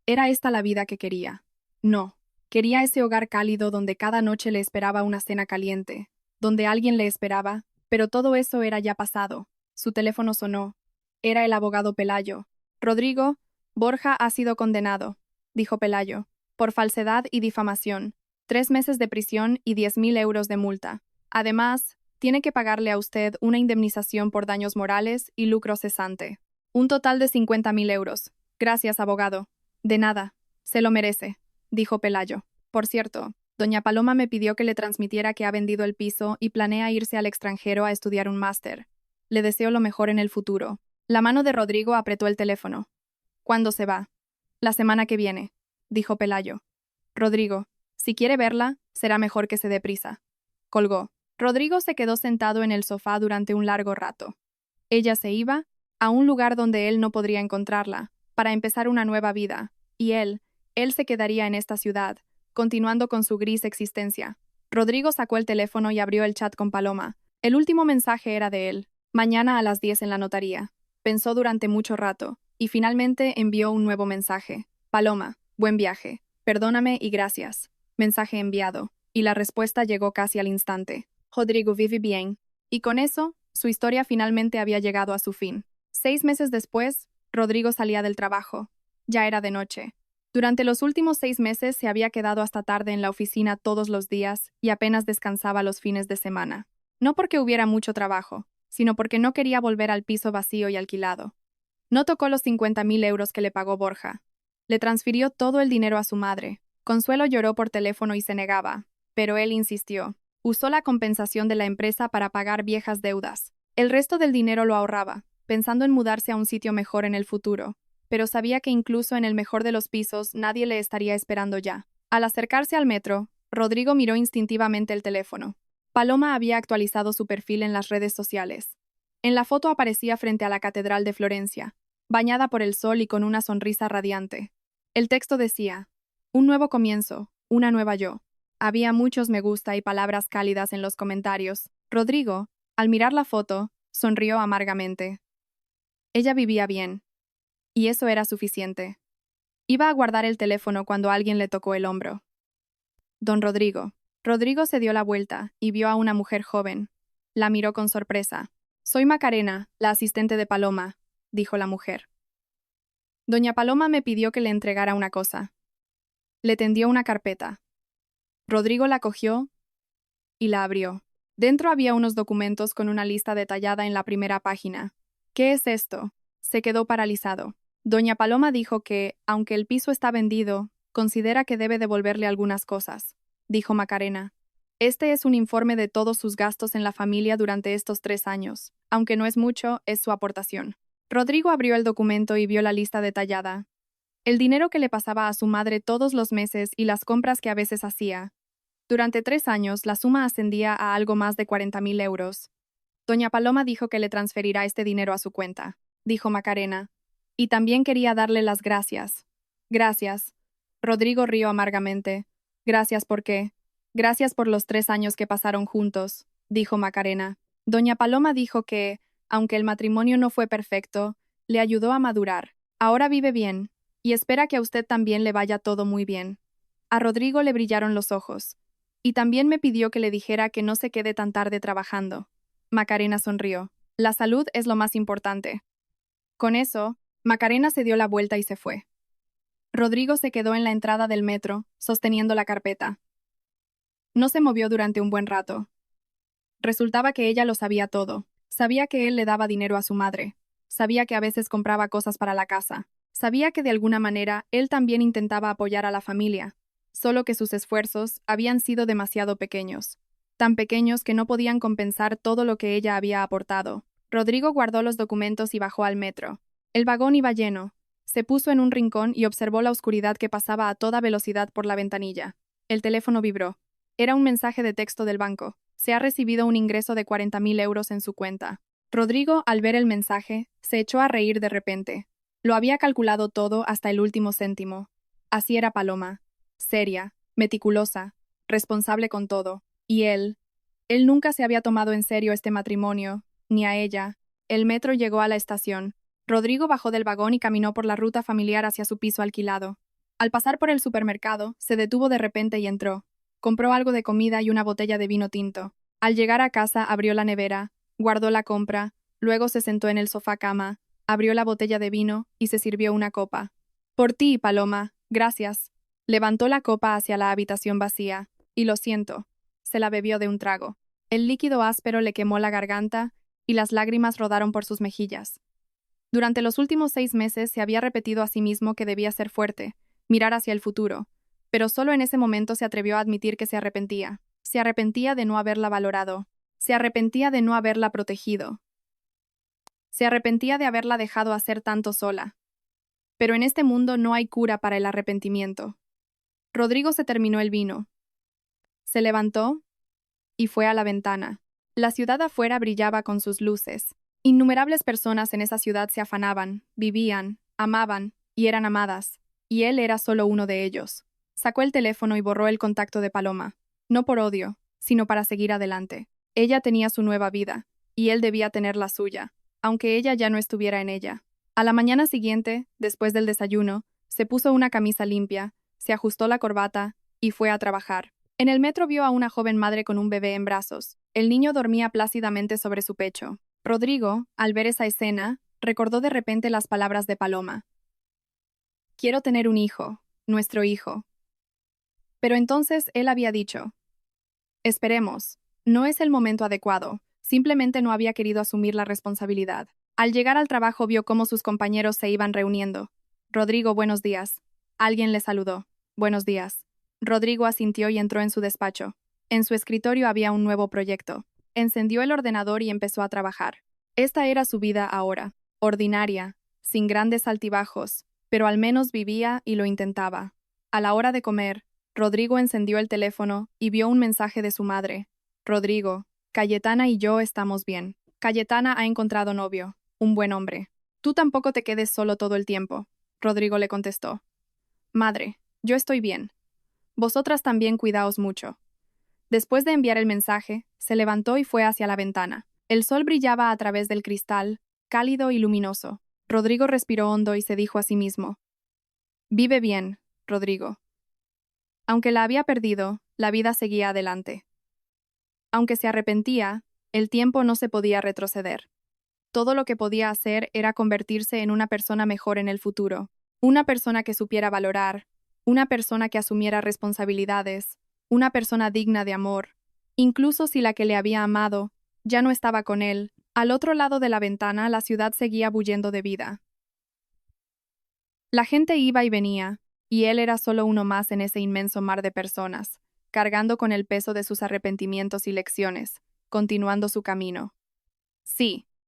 A: ¿Era esta la vida que quería? No. Quería ese hogar cálido donde cada noche le esperaba una cena caliente, donde alguien le esperaba, pero todo eso era ya pasado. Su teléfono sonó. Era el abogado Pelayo. Rodrigo, Borja ha sido condenado, dijo Pelayo, por falsedad y difamación, 3 meses de prisión y 10.000 euros de multa. Además, tiene que pagarle a usted una indemnización por daños morales y lucro cesante. Un total de 50.000 euros. Gracias, abogado. De nada. Se lo merece, dijo Pelayo. Por cierto, doña Paloma me pidió que le transmitiera que ha vendido el piso y planea irse al extranjero a estudiar un máster. Le deseo lo mejor en el futuro. La mano de Rodrigo apretó el teléfono. ¿Cuándo se va? La semana que viene, dijo Pelayo. Rodrigo, si quiere verla, será mejor que se dé prisa. Colgó. Rodrigo se quedó sentado en el sofá durante un largo rato. Ella se iba a un lugar donde él no podría encontrarla, para empezar una nueva vida, y él se quedaría en esta ciudad, continuando con su gris existencia. Rodrigo sacó el teléfono y abrió el chat con Paloma. El último mensaje era de él. Mañana a las 10 en la notaría. Pensó durante mucho rato, y finalmente envió un nuevo mensaje. Paloma, buen viaje. Perdóname y gracias. Mensaje enviado. Y la respuesta llegó casi al instante. Rodrigo vive bien. Y con eso, su historia finalmente había llegado a su fin. 6 meses después, Rodrigo salía del trabajo. Ya era de noche. Durante los últimos 6 meses se había quedado hasta tarde en la oficina todos los días y apenas descansaba los fines de semana. No porque hubiera mucho trabajo, sino porque no quería volver al piso vacío y alquilado. No tocó los 50.000 euros que le pagó Borja. Le transfirió todo el dinero a su madre. Consuelo lloró por teléfono y se negaba, pero él insistió. Usó la compensación de la empresa para pagar viejas deudas. El resto del dinero lo ahorraba, pensando en mudarse a un sitio mejor en el futuro, pero sabía que incluso en el mejor de los pisos nadie le estaría esperando ya. Al acercarse al metro, Rodrigo miró instintivamente el teléfono. Paloma había actualizado su perfil en las redes sociales. En la foto aparecía frente a la Catedral de Florencia, bañada por el sol y con una sonrisa radiante. El texto decía: un nuevo comienzo, una nueva yo. Había muchos me gusta y palabras cálidas en los comentarios. Rodrigo, al mirar la foto, sonrió amargamente. Ella vivía bien, y eso era suficiente. Iba a guardar el teléfono cuando alguien le tocó el hombro. Don Rodrigo. Rodrigo se dio la vuelta y vio a una mujer joven. La miró con sorpresa. Soy Macarena, la asistente de Paloma, dijo la mujer. Doña Paloma me pidió que le entregara una cosa. Le tendió una carpeta. Rodrigo la cogió y la abrió. Dentro había unos documentos con una lista detallada en la primera página. ¿Qué es esto? Se quedó paralizado. Doña Paloma dijo que, aunque el piso está vendido, considera que debe devolverle algunas cosas, dijo Macarena. Este es un informe de todos sus gastos en la familia durante estos 3 años. Aunque no es mucho, es su aportación. Rodrigo abrió el documento y vio la lista detallada. El dinero que le pasaba a su madre todos los meses y las compras que a veces hacía. Durante 3 años, la suma ascendía a algo más de 40.000 euros. Doña Paloma dijo que le transferirá este dinero a su cuenta, dijo Macarena. Y también quería darle las gracias. Gracias. Rodrigo rió amargamente. Gracias por qué. Gracias por los 3 años que pasaron juntos, dijo Macarena. Doña Paloma dijo que, aunque el matrimonio no fue perfecto, le ayudó a madurar. Ahora vive bien, y espera que a usted también le vaya todo muy bien. A Rodrigo le brillaron los ojos. Y también me pidió que le dijera que no se quede tan tarde trabajando. Macarena sonrió. La salud es lo más importante. Con eso, Macarena se dio la vuelta y se fue. Rodrigo se quedó en la entrada del metro, sosteniendo la carpeta. No se movió durante un buen rato. Resultaba que ella lo sabía todo. Sabía que él le daba dinero a su madre. Sabía que a veces compraba cosas para la casa. Sabía que de alguna manera él también intentaba apoyar a la familia, solo que sus esfuerzos habían sido demasiado pequeños. Tan pequeños que no podían compensar todo lo que ella había aportado. Rodrigo guardó los documentos y bajó al metro. El vagón iba lleno. Se puso en un rincón y observó la oscuridad que pasaba a toda velocidad por la ventanilla. El teléfono vibró. Era un mensaje de texto del banco. Se ha recibido un ingreso de 40.000 euros en su cuenta. Rodrigo, al ver el mensaje, se echó a reír de repente. Lo había calculado todo hasta el último céntimo. Así era Paloma. Seria, meticulosa, responsable con todo. Y él nunca se había tomado en serio este matrimonio, ni a ella. El metro llegó a la estación. Rodrigo bajó del vagón y caminó por la ruta familiar hacia su piso alquilado. Al pasar por el supermercado, se detuvo de repente y entró. Compró algo de comida y una botella de vino tinto. Al llegar a casa, abrió la nevera, guardó la compra, luego se sentó en el sofá cama, abrió la botella de vino y se sirvió una copa. Por ti, Paloma, gracias. Levantó la copa hacia la habitación vacía. Y lo siento. Se la bebió de un trago. El líquido áspero le quemó la garganta y las lágrimas rodaron por sus mejillas. Durante los últimos 6 meses se había repetido a sí mismo que debía ser fuerte, mirar hacia el futuro, pero solo en ese momento se atrevió a admitir que se arrepentía. Se arrepentía de no haberla valorado. Se arrepentía de no haberla protegido. Se arrepentía de haberla dejado hacer tanto sola. Pero en este mundo no hay cura para el arrepentimiento. Rodrigo se terminó el vino. Se levantó y fue a la ventana. La ciudad afuera brillaba con sus luces. Innumerables personas en esa ciudad se afanaban, vivían, amaban y eran amadas, y él era solo uno de ellos. Sacó el teléfono y borró el contacto de Paloma, no por odio, sino para seguir adelante. Ella tenía su nueva vida, y él debía tener la suya, aunque ella ya no estuviera en ella. A la mañana siguiente, después del desayuno, se puso una camisa limpia, se ajustó la corbata y fue a trabajar. En el metro vio a una joven madre con un bebé en brazos. El niño dormía plácidamente sobre su pecho. Rodrigo, al ver esa escena, recordó de repente las palabras de Paloma. Quiero tener un hijo, nuestro hijo. Pero entonces él había dicho, esperemos, no es el momento adecuado, simplemente no había querido asumir la responsabilidad. Al llegar al trabajo vio cómo sus compañeros se iban reuniendo. Rodrigo, buenos días. Alguien le saludó. Buenos días. Rodrigo asintió y entró en su despacho. En su escritorio había un nuevo proyecto. Encendió el ordenador y empezó a trabajar. Esta era su vida ahora, ordinaria, sin grandes altibajos, pero al menos vivía y lo intentaba. A la hora de comer, Rodrigo encendió el teléfono y vio un mensaje de su madre. Rodrigo, Cayetana y yo estamos bien. Cayetana ha encontrado novio, un buen hombre. Tú tampoco te quedes solo todo el tiempo. Rodrigo le contestó. Madre, yo estoy bien. Vosotras también cuidaos mucho. Después de enviar el mensaje, se levantó y fue hacia la ventana. El sol brillaba a través del cristal, cálido y luminoso. Rodrigo respiró hondo y se dijo a sí mismo. Vive bien, Rodrigo. Aunque la había perdido, la vida seguía adelante. Aunque se arrepentía, el tiempo no se podía retroceder. Todo lo que podía hacer era convertirse en una persona mejor en el futuro, una persona que supiera valorar, una persona que asumiera responsabilidades, una persona digna de amor, incluso si la que le había amado ya no estaba con él. Al otro lado de la ventana la ciudad seguía bullendo de vida. La gente iba y venía, y él era solo uno más en ese inmenso mar de personas, cargando con el peso de sus arrepentimientos y lecciones, continuando su camino. Sí,